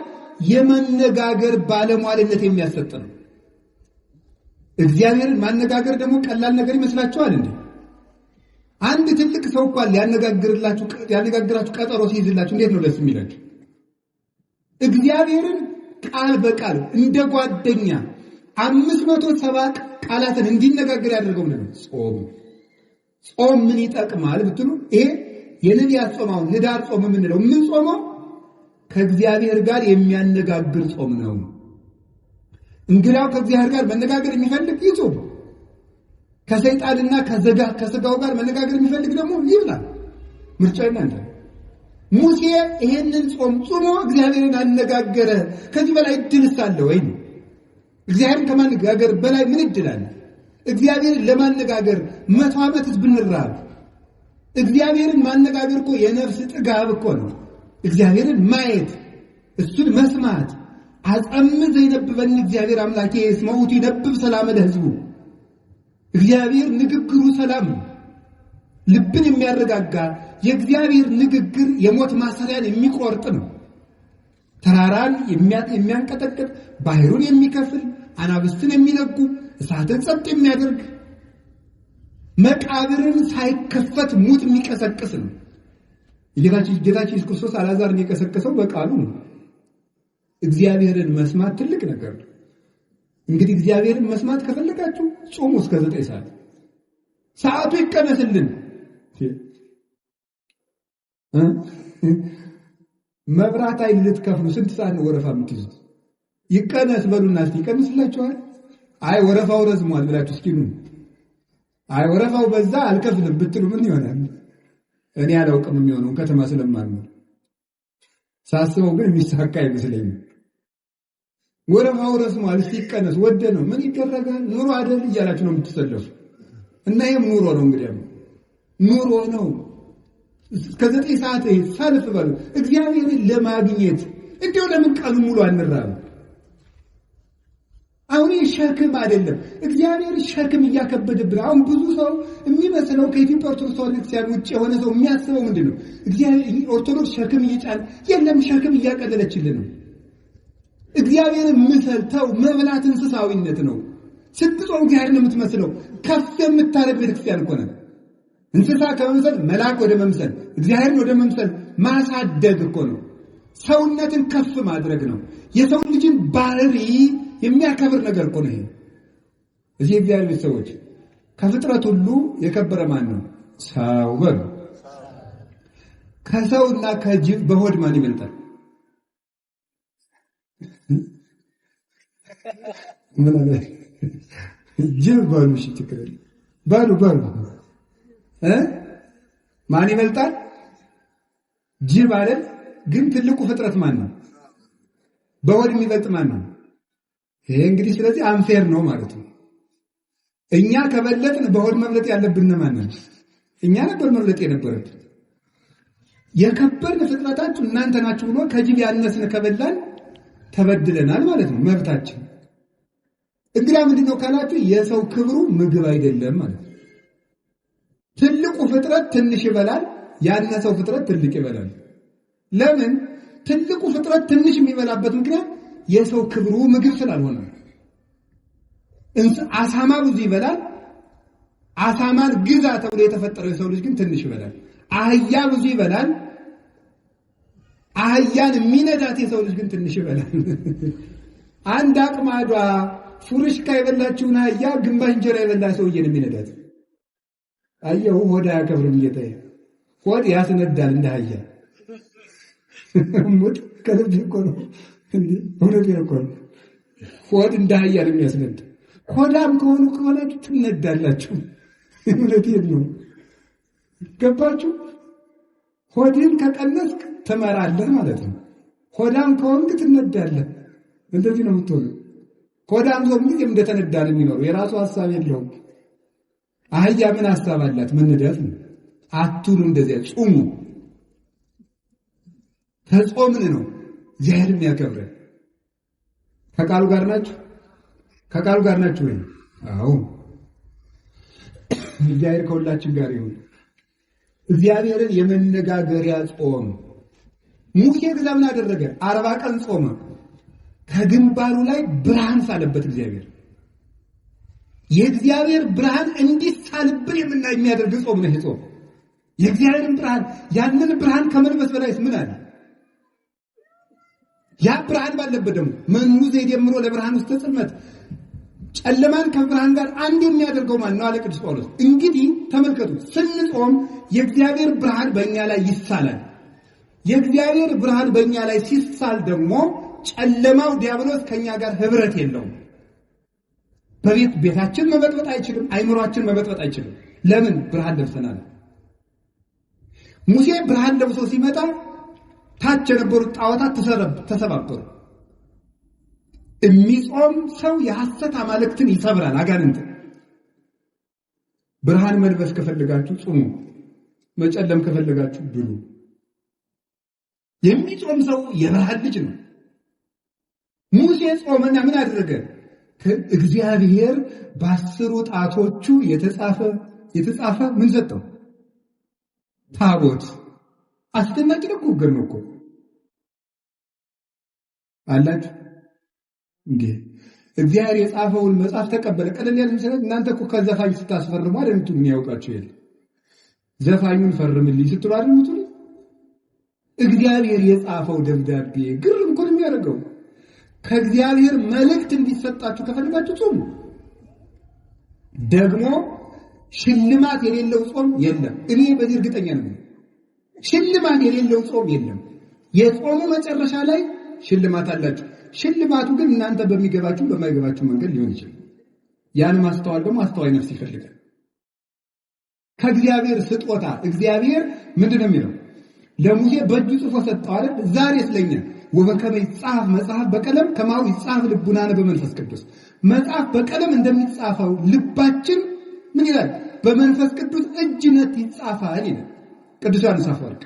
የመነጋገር ባለሟልነት የሚያሰጥ ነው። እግዚአብሔርን ማነጋገር ደግሞ ቀላል ነገር ይመስላችኋል እንዴ? አንድ ትልቅ ሰው እንኳን ሊያነጋግራችሁ ቀጠሮ ሲይዝላችሁ እንዴት ነው ደስ የሚላችሁ? እግዚአብሔርን ቃል በቃል እንደ ጓደኛ 570 ቃላትን እንዲነጋገር ያደርገው ነው ጾም። ጾም ምን ይጠቅማል ብትሉ ይሄ የነቢያት ጾም አሁን ህዳር ጾም የምንለው ምን ጾመው ከእግዚአብሔር ጋር የሚያነጋግር ጾም ነው። እንግዲያው ከእግዚአብሔር ጋር መነጋገር የሚፈልግ ይጾም። ከሰይጣንና ከስጋው ጋር መነጋገር የሚፈልግ ደግሞ ይብላል። ምርጫው እናንተ። ሙሴ ይሄንን ጾም ጾሞ እግዚአብሔርን አነጋገረ። ከዚህ በላይ እድልስ አለ ወይ? እግዚአብሔርን ከማነጋገር በላይ ምን እድል አለ? እግዚአብሔርን ለማነጋገር 100 ዓመትስ ብንራብ እግዚአብሔርን ማነጋገር እኮ የነፍስ ጥጋብ እኮ ነው። እግዚአብሔርን ማየት፣ እሱን መስማት። አጸም ዘይነብበን እግዚአብሔር አምላኬ እስመውቱ ይነብብ ሰላም ለሕዝቡ። እግዚአብሔር ንግግሩ ሰላም፣ ልብን የሚያረጋጋ የእግዚአብሔር ንግግር የሞት ማሰሪያን የሚቆርጥ ነው። ተራራን የሚያንቀጠቅጥ፣ ባህሩን የሚከፍል፣ አናብስትን የሚለጉ፣ እሳትን ጸጥ የሚያደርግ፣ መቃብርን ሳይከፈት ሙት የሚቀሰቅስ ነው። ጌታችን ኢየሱስ ክርስቶስ አልዓዛርን የቀሰቀሰው በቃሉ ነው። እግዚአብሔርን መስማት ትልቅ ነገር ነው። እንግዲህ እግዚአብሔርን መስማት ከፈለጋችሁ ጾሙ እስከ 9 ሰዓት። ሰዓቱ ይቀነስልን። መብራት ኃይል ልትከፍሉ ስንት ሰዓት ነው ወረፋ የምትይዙት? ይቀነስ በሉና እስቲ ይቀንስላችኋል። አይ ወረፋው ረዝሟል ብላችሁ እስኪ ኑ። አይ ወረፋው በዛ አልከፍልም ብትሉ ምን ይሆናል? እኔ አላውቅም የሚሆነው ከተማ ስለማልኖር። ሳስበው ግን የሚሳካ አይመስለኝም። ወረፋው ረዝሟል እስቲ ይቀነስ ወደ ነው ምን ይደረጋል? ኑሮ አይደል እያላችሁ ነው የምትሰለፉ። እና ይሄም ኑሮ ነው እንግዲህ ኑሮ ነው። እስከ 9 ሰዓት ሰልፍ በሉ እግዚአብሔርን ለማግኘት። እንደው ለምን ቀኑ ሙሉ አንራብ? አሁን ሸክም አይደለም፣ እግዚአብሔር ሸክም እያከበደብን። አሁን ብዙ ሰው የሚመስለው ከኢትዮጵያ ኦርቶዶክስ ተዋሕዶ ክርስቲያን ውጭ የሆነ ሰው የሚያስበው ምንድነው? እግዚአብሔር ኦርቶዶክስ ሸክም እየጫነ የለም፣ ሸክም እያቀለለችልን ነው። እግዚአብሔርን ምሰልተው መብላት እንስሳዊነት ነው። ስትጾም እግዚአብሔርን የምትመስለው ከፍ የምታረግ ቤተክርስቲያን እኮ ናት። እንስሳ ከመምሰል መልአክ ወደ መምሰል፣ እግዚአብሔርን ወደ መምሰል ማሳደግ እኮ ነው። ሰውነትን ከፍ ማድረግ ነው። የሰው ልጅን ባህሪ የሚያከብር ነገር እኮ ነው ይሄ። እዚህ እግዚአብሔር ሰዎች ከፍጥረት ሁሉ የከበረ ማን ነው? ሰው በሉ። ከሰውና ከጅብ በሆድ ማን ይበልጣል? ምን አለ? ጅብ በሉ። እሺ ትክክል በሉ በሉ። ማን ይበልጣል? ጅብ አይደል? ግን ትልቁ ፍጥረት ማን ነው? በሆድ የሚበልጥ ማን ነው? ይሄ እንግዲህ ስለዚህ አንፌር ነው ማለት ነው። እኛ ከበለጥን በሆድ መብለጥ ያለብን ማን ነው? እኛ ነበር መብለጥ የነበረብን። የከበርን ፍጥረታችሁ እናንተ ናችሁ ብሎ ከጅብ ያነስን ከበላን ተበድለናል ማለት ነው። መብታችን እንግዲህ ምንድነው ካላችሁ የሰው ክብሩ ምግብ አይደለም ማለት ነው። ትልቁ ፍጥረት ትንሽ ይበላል፣ ያነሰው ፍጥረት ትልቅ ይበላል። ለምን? ትልቁ ፍጥረት ትንሽ የሚበላበት ምክንያት የሰው ክብሩ ምግብ ስላልሆነ። አሳማ ብዙ ይበላል። አሳማን ግዛ ተብሎ የተፈጠረው የሰው ልጅ ግን ትንሽ ይበላል። አህያ ብዙ ይበላል። አህያን የሚነዳት የሰው ልጅ ግን ትንሽ ይበላል። አንድ አቅማዷ ፉርሽካ የበላችውን አህያ ግማሽ እንጀራ የበላ ሰውዬ ነው የሚነዳት። አየሁ ሆድ አያከብርም ጌታዬ። ሆድ ያስነዳል እንደ አህያ። ሙት ከልብ እኮ ነው እንዴ እውነቴን እኮ ነው። ሆድ እንደ አህያ ነው የሚያስነዳ። ሆዳም ከሆናችሁ ትነዳላችሁ። እውነቴን ነው። ገባችሁ? ሆድን ከቀነስክ ትመራለህ ማለት ነው። ሆዳም ከሆንክ ትነዳለህ። እንደዚህ ነው የምትሆነው። ሆዳም ሰው ምን እንደተነዳ ነው የሚኖረው። የራሱ ሐሳብ የለውም። አህያ ምን ሐሳብ አላት? መነዳት ነው። አትሁኑ እንደዚያ። ጾሙ ተጾምን ነው እግዚአብሔር የሚያከብረን። ከቃሉ ጋር ናችሁ? ከቃሉ ጋር ናችሁ ወይ? አዎ። እግዚአብሔር ከሁላችን ጋር ይሁን። እግዚአብሔርን የመነጋገሪያ ጾም ሙሴ ምን አደረገ? 40 ቀን ጾመ። ከግንባሩ ላይ ብርሃን ሳለበት እግዚአብሔር። የእግዚአብሔር ብርሃን እንዲሳልብን የሚያደርግ ጾም ነው ይሄ ጾም። የእግዚአብሔርን ብርሃን ያንን ብርሃን ከመልበስ በላይስ ምን አለ? ያ ብርሃን ባለበት ደግሞ መኑ ዘይደምሮ ለብርሃን ውስጥ ጽልመት፣ ጨለማን ከብርሃን ጋር አንድ የሚያደርገው ማን ነው አለ ቅዱስ ጳውሎስ። እንግዲህ ተመልከቱ፣ ስንጾም የእግዚአብሔር ብርሃን በእኛ ላይ ይሳላል። የእግዚአብሔር ብርሃን በእኛ ላይ ሲሳል ደግሞ ጨለማው ዲያብሎስ ከኛ ጋር ህብረት የለውም። ቤታችን መበጥበጥ አይችልም። አይምሮአችን መበጥበጥ አይችልም። ለምን? ብርሃን ለብሰናል። ሙሴ ብርሃን ለብሶ ሲመጣ ታች የነበሩት ጣዖታት ተሰባበሩ። የሚጾም ሰው የሐሰት አማልክትን ይሰብራል፣ አጋንንት። ብርሃን መልበስ ከፈለጋችሁ ጾሙ፣ መጨለም ከፈለጋችሁ ብሉ። የሚጾም ሰው የብርሃን ልጅ ነው። ሙሴ ጾመና ምን አደረገ? እግዚአብሔር በ10 ጣቶቹ የተጻፈ ምን ሰጠው? ታቦት። አስደናቂ ነው እኮ አላችሁ እንዴ! እግዚአብሔር የጻፈውን መጽሐፍ ተቀበለ። ቀለል ያለ መሰረት እናንተ እኮ ከዘፋኝ ስታስፈርሙ አይደል የሚያውቃችሁ የለ። ዘፋኙን ፈርምልኝ ስትሉ አይደል የምትሉ። እግዚአብሔር የጻፈው ደብዳቤ ግርም እኮ ነው የሚያደርገው። ከእግዚአብሔር መልእክት እንዲሰጣችሁ ከፈልጋችሁ ጾሙ። ደግሞ ሽልማት የሌለው ጾም የለም። እኔ በዚህ እርግጠኛ ነኝ። ሽልማት የሌለው ጾም የለም። የጾሙ መጨረሻ ላይ ሽልማት አላችሁ። ሽልማቱ ግን እናንተ በሚገባችሁ በማይገባችሁ መንገድ ሊሆን ይችላል። ያን ማስተዋል ደግሞ አስተዋይ ነፍስ ይፈልጋል። ከእግዚአብሔር ስጦታ እግዚአብሔር ምንድነው የሚለው? ለሙሴ በእጁ ጽፎ ሰጠው አይደል? ዛሬ ስለኛ ወበከመ ይጻፍ መጽሐፍ በቀለም ከማው ይጻፍ ልቡናነ በመንፈስ ቅዱስ። መጽሐፍ በቀለም እንደሚጻፈው ልባችን ምን ይላል? በመንፈስ ቅዱስ እጅነት ይጻፋል ይላል ቅዱስ ዮሐንስ አፈወርቅ።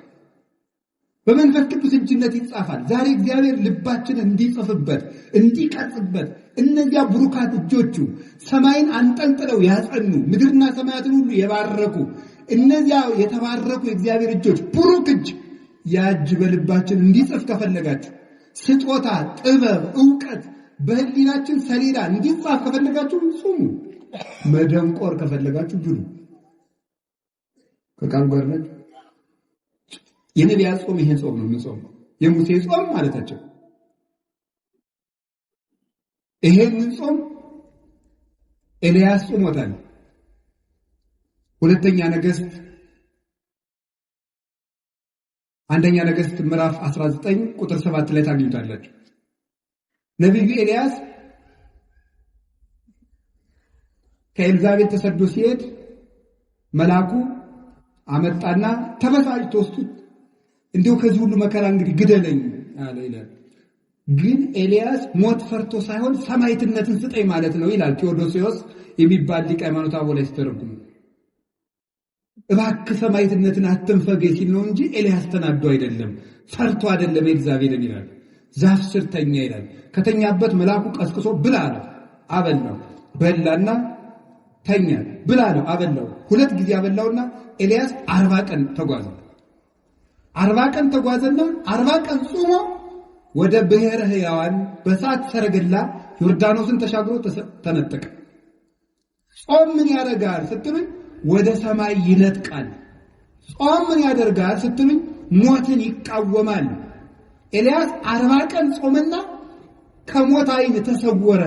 በመንፈስ ቅዱስ እጅነት ይጻፋል። ዛሬ እግዚአብሔር ልባችን እንዲጽፍበት እንዲቀርጽበት እነዚያ ብሩካት እጆቹ ሰማይን አንጠልጥለው ያጸኑ ምድርና ሰማያትን ሁሉ የባረኩ እነዚያ የተባረኩ የእግዚአብሔር እጆች ብሩክ እጅ ያጅ በልባችን እንዲጽፍ ከፈለጋችሁ ስጦታ፣ ጥበብ፣ ዕውቀት በህሊናችን ሰሌዳ እንዲጻፍ ከፈለጋችሁ ጾሙ። መደንቆር ከፈለጋችሁ ብሉ። ከቃሉ ጋር ነው። የነቢያት ጾም ይሄን ጾም ነው የምንጾመው። የሙሴ ጾም ማለታቸው ይሄንን ጾም ኤልያስ ጾሞታል። አንደኛ ነገሥት ምዕራፍ 19 ቁጥር 7 ላይ ታገኙታላችሁ። ነብዩ ኤልያስ ከኤልዛቤት ተሰዶ ሲሄድ መልአኩ አመጣና ተበሳጭቶ ወስዱት እንዲሁ ከዚህ ሁሉ መከራ እንግዲህ ግደለኝ አለ ይላል። ግን ኤልያስ ሞት ፈርቶ ሳይሆን ሰማዕትነትን ስጠኝ ማለት ነው ይላል ቴዎዶሲዮስ የሚባል ሊቀ ሃይማኖት አቦ ላይ ሲተረጉም። እባክህ ሰማዕትነትን አትንፈገኝ ሲል ነው እንጂ ኤልያስ ተናዶ አይደለም፣ ፈርቶ አይደለም። እግዚአብሔር ይላል ዛፍ ስር ተኛ ይላል። ከተኛበት መልአኩ ቀስቅሶ ብላ አለ፣ አበላው። በላና ተኛ፣ ብላ ነው አበላው። 2 ጊዜ አበላውና ኤልያስ 40 ቀን ተጓዘ። 40 ቀን ተጓዘና 40 ቀን ጾሞ ወደ ብሔረ ሕያዋን በሳት ሰረገላ ዮርዳኖስን ተሻግሮ ተነጠቀ። ጾም ምን ያደርጋል ስትሉኝ ወደ ሰማይ ይነጥቃል። ጾም ምን ያደርጋል ስትሉኝ ሞትን ይቃወማል። ኤልያስ 40 ቀን ጾመና ከሞት ዓይን ተሰወረ።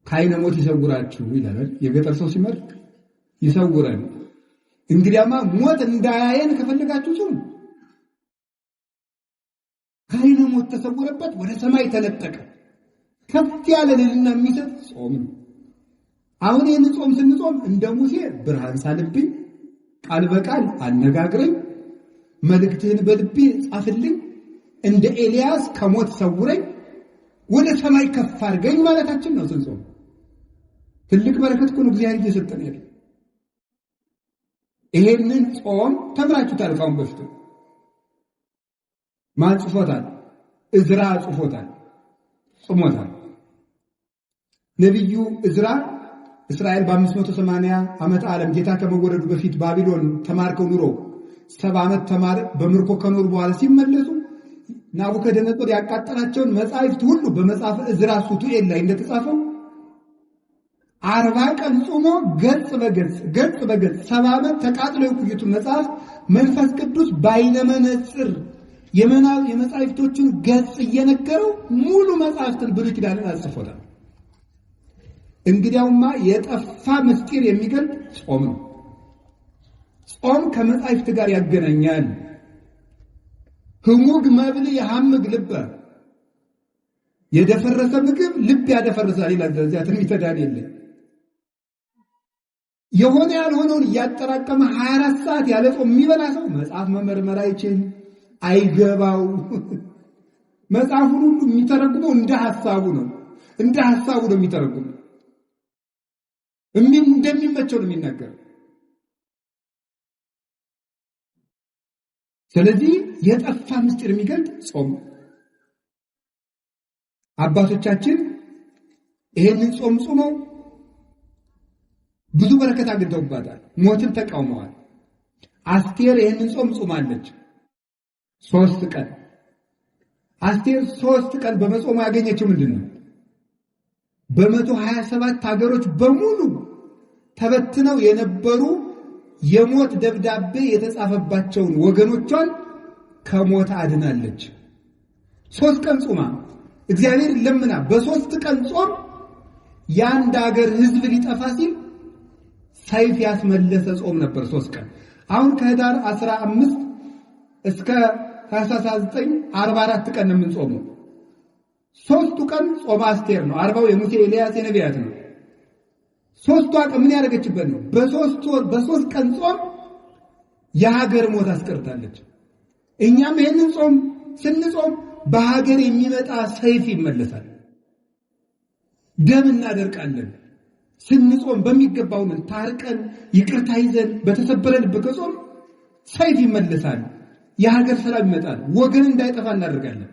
ከዓይነ ሞት ይሰውራችሁ ይላል የገጠር ሰው ሲመርቅ ይሰውረን። እንግዲያማ ሞት እንዳያየን ከፈለጋችሁ ጾም። ከዓይነ ሞት ተሰወረበት፣ ወደ ሰማይ ተነጠቀ። ከፍ ያለ ልልና የሚሰጥ ጾም ነው። አሁን ይህን ጾም ስንጾም እንደ ሙሴ ብርሃን ሳልብኝ፣ ቃል በቃል አነጋግረኝ፣ መልእክትህን በልቤ ጻፍልኝ፣ እንደ ኤልያስ ከሞት ሰውረኝ፣ ወደ ሰማይ ከፍ አድርገኝ ማለታችን ነው ስንጾም። ትልቅ በረከት እኮ ነው እግዚአብሔር እየሰጠን ያለው። ይሄንን ጾም ተምራችሁታል ካሁን በፊት። ማን ጽፎታል? እዝራ ጽፎታል፣ ጽሞታል። ነቢዩ እዝራ እስራኤል በ580 ዓመተ ዓለም ጌታ ከመወለዱ በፊት ባቢሎን ተማርከው ኑሮ 70 ዓመት በምርኮ ከኖሩ በኋላ ሲመለሱ ናቡከደነጾር ያቃጠላቸውን መጻሕፍት ሁሉ በመጽሐፈ እዝራ ሱቱኤል ላይ እንደተጻፈው 40 ቀን ጾሞ ገጽ በገጽ 70 ዓመት ተቃጥለው የቆዩትን መጽሐፍ መንፈስ ቅዱስ በዓይነ መነጽር የመጻሕፍቶቹን ገጽ እየነገረው ሙሉ መጽሐፍትን ብሉይ ኪዳንን አጽፎታል። እንግዲያውማ የጠፋ ምስጢር የሚገልጥ ጾም ነው። ጾም ከመጻሕፍት ጋር ያገናኛል። ህሙግ መብል የሐምግ ልበ፣ የደፈረሰ ምግብ ልብ ያደፈርሳል ይላል በዚያ ትንቢተ ዳንኤል። የሆነ ያልሆነውን እያጠራቀመ 24 ሰዓት ያለ ጾም የሚበላ ሰው መጽሐፍ መመርመር አይችል፣ አይገባው። መጽሐፉን ሁሉ የሚተረጉመው እንደ ሐሳቡ ነው የሚተረጉመው። እንደሚመቸው ነው የሚናገር። ስለዚህ የጠፋ ምስጢር የሚገልጥ ጾም። አባቶቻችን ይሄንን ጾም ጾመው ብዙ በረከት አግኝተውባታል። ሞትን ተቃውመዋል። አስቴር ይሄንን ጾም ጾማለች 3 ቀን። አስቴር 3 ቀን በመጾም ያገኘችው ምንድነው? በ127 ሀገሮች በሙሉ ተበትነው የነበሩ የሞት ደብዳቤ የተጻፈባቸውን ወገኖቿን ከሞት አድናለች። 3 ቀን ጾማ እግዚአብሔር ለምና በ3 ቀን ጾም የአንድ ሀገር ሕዝብ ሊጠፋ ሲል ሰይፍ ያስመለሰ ጾም ነበር 3 ቀን። አሁን ከህዳር 15 እስከ ታኅሳስ 9 44 ቀን ነው የምንጾመው። 3ቱ ቀን ጾመ አስቴር ነው። 40ው የሙሴ ኤልያስ የነቢያት ነው። 3ቷ ቀን ምን ያደረገችበት ነው? በ3 ቀን ጾም የሀገር ሞት አስቀርታለች። እኛም ይሄንን ጾም ስንጾም በሀገር የሚመጣ ሰይፍ ይመለሳል። ደም እናደርቃለን። ስንጾም በሚገባው ታርቀን ይቅርታ ይዘን በተሰበረ ልብ ከጾም ሰይፍ ይመለሳል። የሀገር ሰላም ይመጣል። ወገን እንዳይጠፋ እናደርጋለን።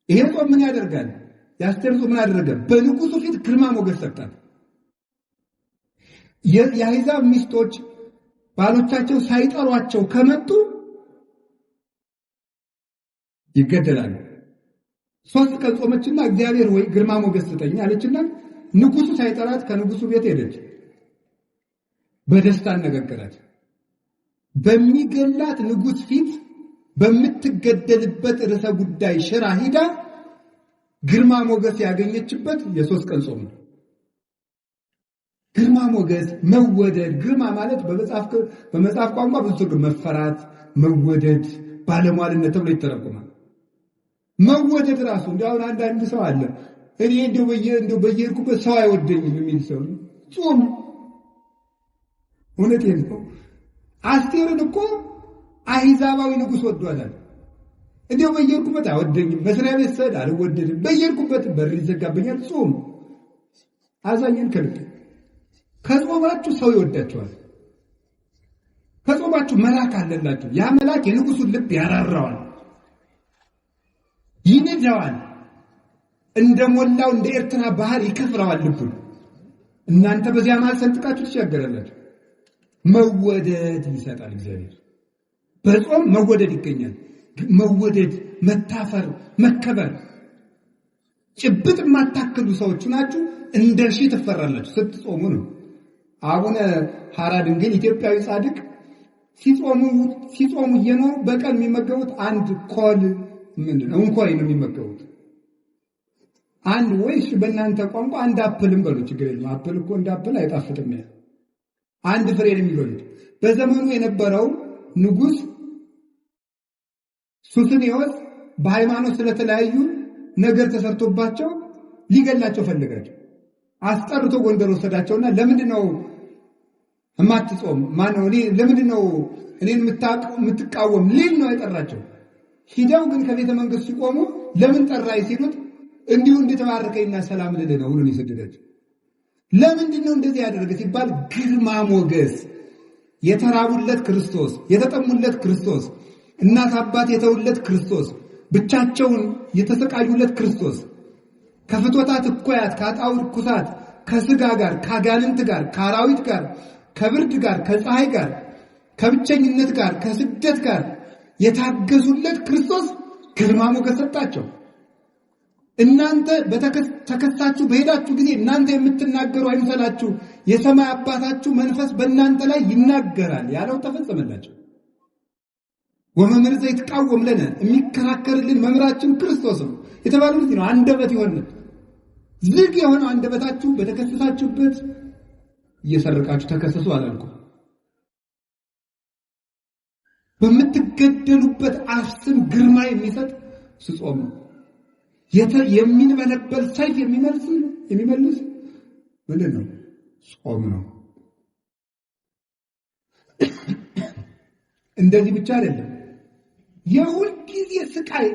ይሄ ጾም ምን ያደርጋል? የአስቴር ጾም ምን አደረገ? በንጉሱ ፊት ግርማ ሞገስ ሰጣት። የአሕዛብ ሚስቶች ባሎቻቸው ሳይጠሯቸው ከመጡ ይገደላሉ። 3 ቀን ጾመችና እግዚአብሔር ወይ ግርማ ሞገስ ስጠኝ አለችና ንጉሱ ሳይጠራት ከንጉሱ ቤት ሄደች። በደስታ አነጋገራት። በሚገላት ንጉስ ፊት በምትገደልበት ርዕሰ ጉዳይ ሽራ ሂዳ ግርማ ሞገስ ያገኘችበት የ3 ቀን ጾም ነው። ግርማ ሞገስ፣ መወደድ። ግርማ ማለት በመጽሐፍ ቋንቋ ብዙ ትርጉም መፈራት፣ መወደድ፣ ባለሟልነት ተብሎ ይተረጎማል። መወደድ ራሱ እንዲያው አንዳንድ ሰው አለ እኔ እንደው በየርኩበት ሰው አይወደኝም የሚል ሰው ጾም። እውነቴን ነው። አስቴርን እኮ አሕዛባዊ ንጉስ ወዷታል። እንደው በየርኩበት አይወደኝም፣ መስሪያ ቤት ሰድ አልወደድም፣ በየርኩበት በር ይዘጋብኛል። ጾም አዛኝን ከልክ ከጾማችሁ ሰው ይወዳችኋል። ከጾማችሁ መልአክ አለላችሁ። ያ መልአክ የንጉሱን ልብ ያራራዋል፣ ይነዳዋል። እንደሞላው እንደ ኤርትራ ባህር ይከፍረዋል ልቡን። እናንተ በዚያ መሃል ሰንጥቃችሁ ትሻገራላችሁ። መወደድ ይሰጣል እግዚአብሔር። በጾም መወደድ ይገኛል። መወደድ፣ መታፈር፣ መከበር። ጭብጥ የማታክሉ ሰዎች ናችሁ፣ እንደ ሺህ ትፈራላችሁ ስትጾሙ ነው። አቡነ ሐራ ድንግል ኢትዮጵያዊ ጻድቅ ሲጾሙ እየኖሩ በቀን የሚመገቡት አንድ ኮል ምንድነው እንኳን ነው የሚመገቡት። አንድ ወይስ በእናንተ ቋንቋ አንድ አፕልም በሉ ችግር የለም። አፕል እኮ እንደ አፕል አይጣፍጥም። አንድ ፍሬ ነው የሚበሉት። በዘመኑ የነበረው ንጉስ ሱስንዮስ በሃይማኖት ስለተለያዩ ነገር ተሰርቶባቸው ሊገላቸው ፈለጋቸው። አስጠርቶ ጎንደር ወሰዳቸውና ለምንድነው እማትጾም ማነው ለምንድነው እኔን የምትቃወም ሊል ነው የጠራቸው። ሂደው ግን ከቤተ መንግስት ሲቆሙ ለምን ጠራይ ሲሉት እንዲሁ እንደተባረከኝና ሰላም ልል ነው ብሎ ይሰደዳቸው። ለምንድነው እንደዚህ ያደረገ ሲባል ግርማ ሞገስ የተራቡለት ክርስቶስ፣ የተጠሙለት ክርስቶስ፣ እናት አባት የተውለት ክርስቶስ፣ ብቻቸውን የተሰቃዩለት ክርስቶስ ከፍቶታት እኮያት ከአጣውር ኩሳት ከስጋ ጋር ከአጋንንት ጋር ከአራዊት ጋር ከብርድ ጋር ከፀሐይ ጋር ከብቸኝነት ጋር ከስደት ጋር የታገዙለት ክርስቶስ ግርማ ሞገስ ሰጣቸው። እናንተ በተከሳችሁ በሄዳችሁ ጊዜ እናንተ የምትናገሩ አይምሰላችሁ፣ የሰማይ አባታችሁ መንፈስ በእናንተ ላይ ይናገራል ያለው ተፈጸመላቸው። ወመምህር ዘይትቃወም ለነ የሚከራከርልን መምህራችን ክርስቶስ ነው የተባለው ነው። አንደበት ይሆንልን ዝግ የሆነ አንደበታችሁ በተከሰሳችሁበት እየሰረቃችሁ ተከሰሱ አላልኩም። በምትገደሉበት አፍስም ግርማ የሚሰጥ ጾም ነው። የሚንበለበል ሰይፍ የሚመልስ ምንድን ነው? ጾም ነው። እንደዚህ ብቻ አይደለም። የሁል ጊዜ ስቃይ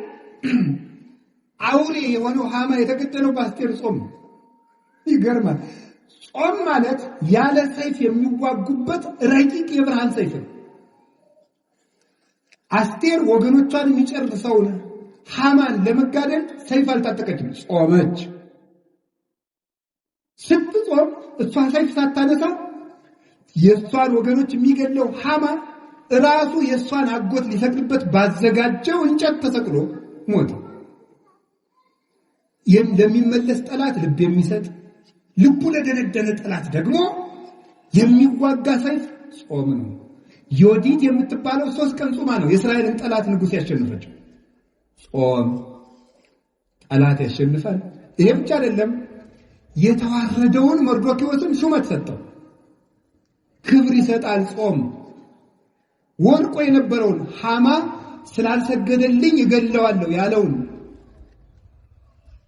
አውሬ የሆነው ሃማ የተገደለው በአስቴር ጾም ነው። ይገርማል። ጾም ማለት ያለ ሰይፍ የሚዋጉበት ረቂቅ የብርሃን ሰይፍ ነው። አስቴር ወገኖቿን የሚጨርሰውን ሃማን ለመጋደል ሰይፍ አልታጠቀችም፣ ጾመች። ስትጾም እሷ ሰይፍ ሳታነሳ የእሷን ወገኖች የሚገድለው ሃማ ራሱ የእሷን አጎት ሊሰቅልበት ባዘጋጀው እንጨት ተሰቅሎ ሞተ። ለሚመለስ ጠላት ልብ የሚሰጥ ልቡ ለደነደነ ጠላት ደግሞ የሚዋጋ ሰይፍ ጾም ነው። ዮዲት የምትባለው 3 ቀን ጾማ ነው የእስራኤልን ጠላት ንጉስ ያሸነፈችው። ጾም ጠላት ያሸንፋል። ይሄ ብቻ አይደለም። የተዋረደውን መርዶክዮስን ሹመት ሰጠው፣ ክብር ይሰጣል። ጾም ወርቆ የነበረውን ሃማ ስላልሰገደልኝ እገለዋለሁ ያለውን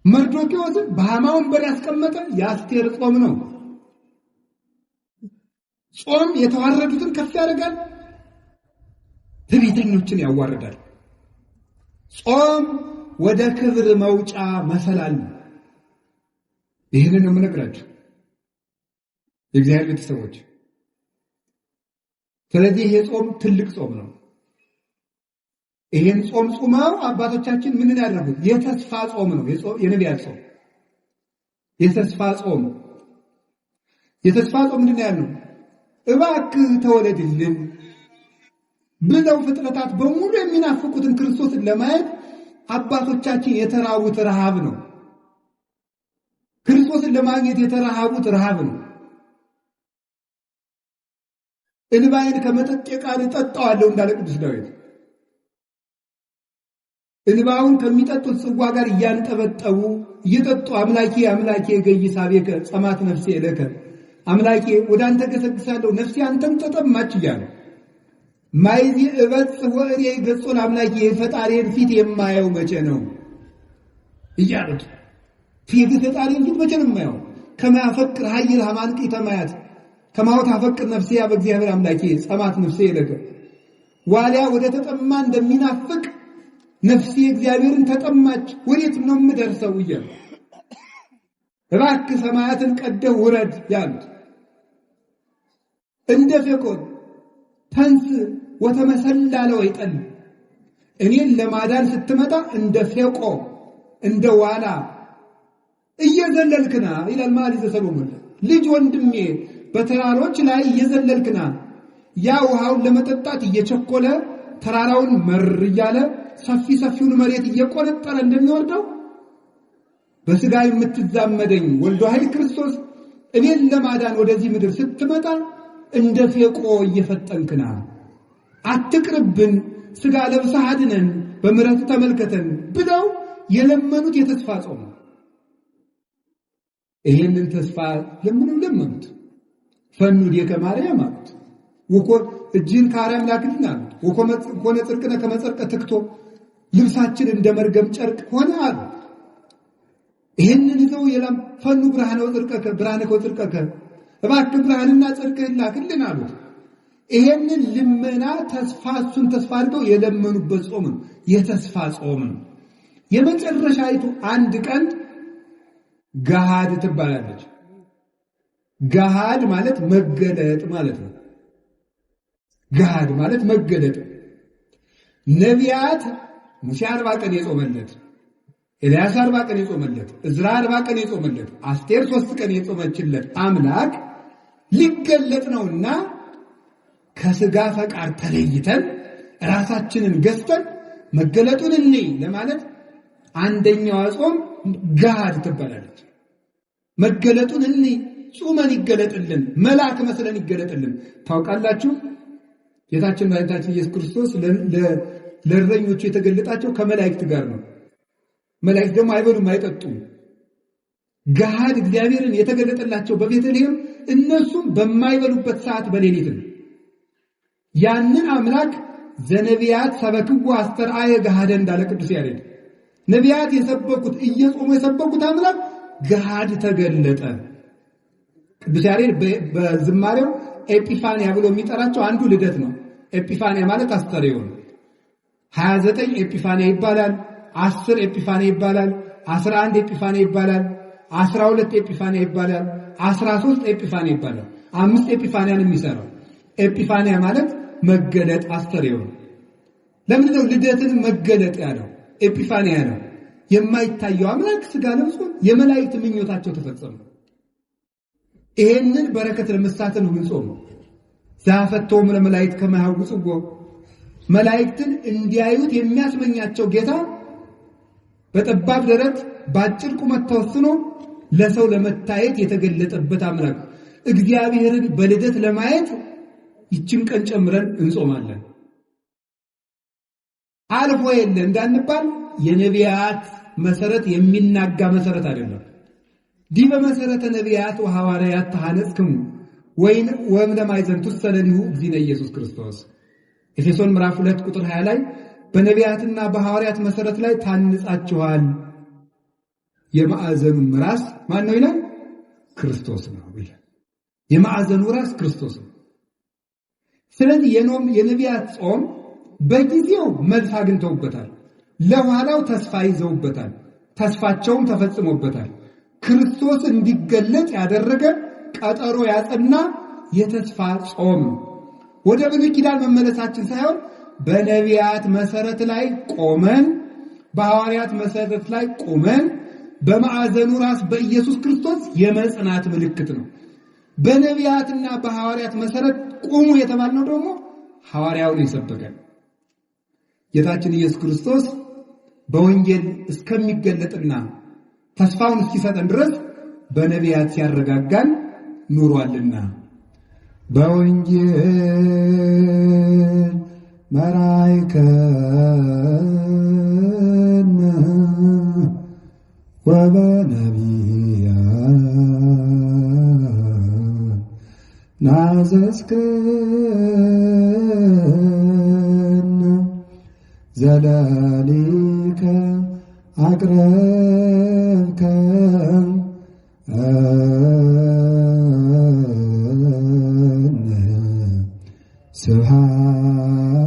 መርዶክዮስን በሃማ ወንበር ያስቀመጠ የአስቴር ጾም ነው። ጾም የተዋረዱትን ከፍ ያደርጋል፣ ትዕቢተኞችን ያዋርዳል። ጾም ወደ ክብር መውጫ መሰላል ነው። ይህንን ነው የምነግራችሁ የእግዚአብሔር ቤተሰቦች። ስለዚህ ይሄ ጾም ትልቅ ጾም ነው። ይሄን ጾም ጾመው አባቶቻችን ምንን ያደረጉት? የተስፋ ጾም ነው። የነቢያት ጾም የተስፋ ጾም። የተስፋ ጾም ምንድን ያለው? እባክህ ተወለድልን ብለው ፍጥረታት በሙሉ የሚናፍቁትን ክርስቶስን ለማየት አባቶቻችን የተራቡት ረሃብ ነው። ክርስቶስን ለማግኘት የተራሃቡት ረሃብ ነው። እንባዬን ከመጠጥ ቃል እጠጣዋለሁ እንዳለ ቅዱስ ዳዊት እንባውን ከሚጠጡት ጽዋ ጋር እያንጠበጠቡ እየጠጡ አምላኬ አምላኬ ገይሳቤከ ጸማት ነፍሴ ለከ፣ አምላኬ ወደ አንተ ገሰግሳለሁ ነፍሴ አንተን ተጠማች እያሉ ማይዚ እበጽ ወእሬ ገጾን አምላኬ የፈጣሪን ፊት የማየው መቼ ነው እያሉት ፊት ፈጣሪን ፊት መቼ ነው የማየው? ከማፈቅር ኃይል ሃማንቂ ተማያት ከማውት አፈቅር ነፍሴ ያ በእግዚአብሔር አምላኬ ጸማት ነፍሴ ለከ። ዋሊያ ወደ ተጠማ እንደሚናፍቅ ነፍሴ እግዚአብሔርን ተጠማች፣ ወዴት ነው የምደርሰው እያሉ እባክህ ሰማያትን ቀደህ ውረድ ያሉት እንደ ፌቆን ተንስ ወተመሰላለ ወይጠል እኔን ለማዳን ስትመጣ እንደ ፌቆ እንደ ዋላ እየዘለልክና ይላል መኃልየ ዘሰሎሞን። ልጅ ወንድሜ በተራሮች ላይ እየዘለልክና ያ ውሃውን ለመጠጣት እየቸኮለ ተራራውን መር እያለ ሰፊውን መሬት እየቆነጠረ እንደሚወርደው በስጋ የምትዛመደኝ ወልዶ ኃይል ክርስቶስ እኔን ለማዳን ወደዚህ ምድር ስትመጣ እንደ ፌቆ እየፈጠንክና አትቅርብን ስጋ ለብሰህ አድነን በምሕረት ተመልከተን ብለው የለመኑት የተስፋ ጾም ነው። ይሄንን ተስፋ ለምኑት ፈኑ ዲከ ማርያም አሉት ወኮ እጅን ከአርያም ላክልን አሉት ወኮነ ጽድቅነ ከመጽርቀ ትክቶ ልብሳችን እንደ መርገም ጨርቅ ሆነ አሉ። ይሄንን ይዘው የለም ፈኑ ብርሃነ ወጽድቀከ እባክህ ብርሃንና ጽድቅህን ላክልን አሉት። ይሄንን ልመና እሱን ተስፋ አድርገው የለመኑበት ጾም የተስፋ ጾም ነው። የመጨረሻይቱ አንድ ቀን ገሃድ ትባላለች። ገሃድ ማለት መገለጥ ማለት ነው። ገሃድ ማለት መገለጥ። ነቢያት ሙሴ 40 ቀን የጾመለት፣ ኤልያስ 40 ቀን የጾመለት፣ ዕዝራ 40 ቀን የጾመለት፣ አስቴር 3 ቀን የጾመችለት አምላክ ሊገለጥ ነውና ከስጋ ፈቃድ ተለይተን ራሳችንን ገዝተን መገለጡን እንይ ለማለት አንደኛው ጾም ገሃድ ትባላለች። መገለጡን እንይ ጾመን ይገለጥልን መልአክ መስለን ይገለጥልን። ታውቃላችሁ ጌታችን መድኃኒታችን ኢየሱስ ክርስቶስ ለእረኞቹ የተገለጣቸው ከመላእክት ጋር ነው። መላእክት ደግሞ አይበሉም አይጠጡም። ገሃድ እግዚአብሔርን የተገለጠላቸው በቤተልሔም እነሱም በማይበሉበት ሰዓት በሌሊት ነው። ያንን አምላክ ዘነቢያት ሰበክዋ አስተርአየ ገሃደ እንዳለ ቅዱስ ያሬድ ነቢያት የሰበኩት እየጾሙ የሰበኩት አምላክ ገሃድ ተገለጠ። ቅዱስ ያሬድ በዝማሬው ኤጲፋንያ ብሎ የሚጠራቸው አንዱ ልደት ነው። ኤጲፋንያ ማለት አስተርእዮ ነው። 29 ኤጲፋንያ ይባላል፣ 10 ኤጲፋንያ ይባላል፣ 11 ኤጲፋንያ ይባላል፣ 12 ኤጲፋንያ ይባላል፣ 13 ኤጲፋንያ ይባላል። 5 ኤጲፋንያን የሚሰራው ኤጲፋንያ ማለት መገለጥ አስተርእዮ ነው። ለምን ነው ልደትን መገለጥ ያለው? ኤጲፋንያ ነው። የማይታየው አምላክ ስጋ ለብሶ የመላእክት ምኞታቸው ተፈጸመ። ይሄንን በረከት ለመሳተፍ ነው የምንጾመው። ዛፈቶም ለመላእክት ከመሐውጽጎ መላእክትን እንዲያዩት የሚያስመኛቸው ጌታ በጠባብ ደረት ባጭር ቁመት ተወስኖ ለሰው ለመታየት የተገለጠበት አምላክ እግዚአብሔርን በልደት ለማየት ይችን ቀን ጨምረን እንጾማለን። አልፎ የለ እንዳንባል የነቢያት መሰረት የሚናጋ መሰረት አይደለም። ዲበ መሰረተ ነቢያት ወሐዋርያት ተሐነጽክሙ ወእምለማይዘን ትሰለኒሁ እግዚእነ ኢየሱስ ክርስቶስ ኤፌሶን ምዕራፍ 2 ቁጥር 20 ላይ በነቢያትና በሐዋርያት መሰረት ላይ ታንጻችኋል። የማዕዘኑ ራስ ማን ነው ይላል? ክርስቶስ ነው ይላል። የማዕዘኑ ራስ ክርስቶስ ነው። ስለዚህ የነቢያት ጾም በጊዜው መልስ አግኝተውበታል፣ ለኋላው ተስፋ ይዘውበታል፣ ተስፋቸውም ተፈጽሞበታል። ክርስቶስ እንዲገለጥ ያደረገ ቀጠሮ ያጸና የተስፋ ጾም ወደ ብሉይ ኪዳን መመለሳችን ሳይሆን በነቢያት መሰረት ላይ ቆመን በሐዋርያት መሰረት ላይ ቆመን በማዕዘኑ ራስ በኢየሱስ ክርስቶስ የመጽናት ምልክት ነው። በነቢያትና በሐዋርያት መሰረት ቆሙ የተባልነው ደግሞ ሐዋርያውን የሰበከን ጌታችን ኢየሱስ ክርስቶስ በወንጌል እስከሚገለጥና ተስፋውን እስኪሰጠን ድረስ በነቢያት ሲያረጋጋን ኑሯልና በወንጌል መራይከነ ወበነቢያት ናዘዝክነ ዘላሊከ አቅረብከ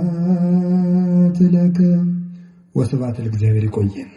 ስብሐት ለከ ወስብሐት ለእግዚአብሔር። ይቆየን።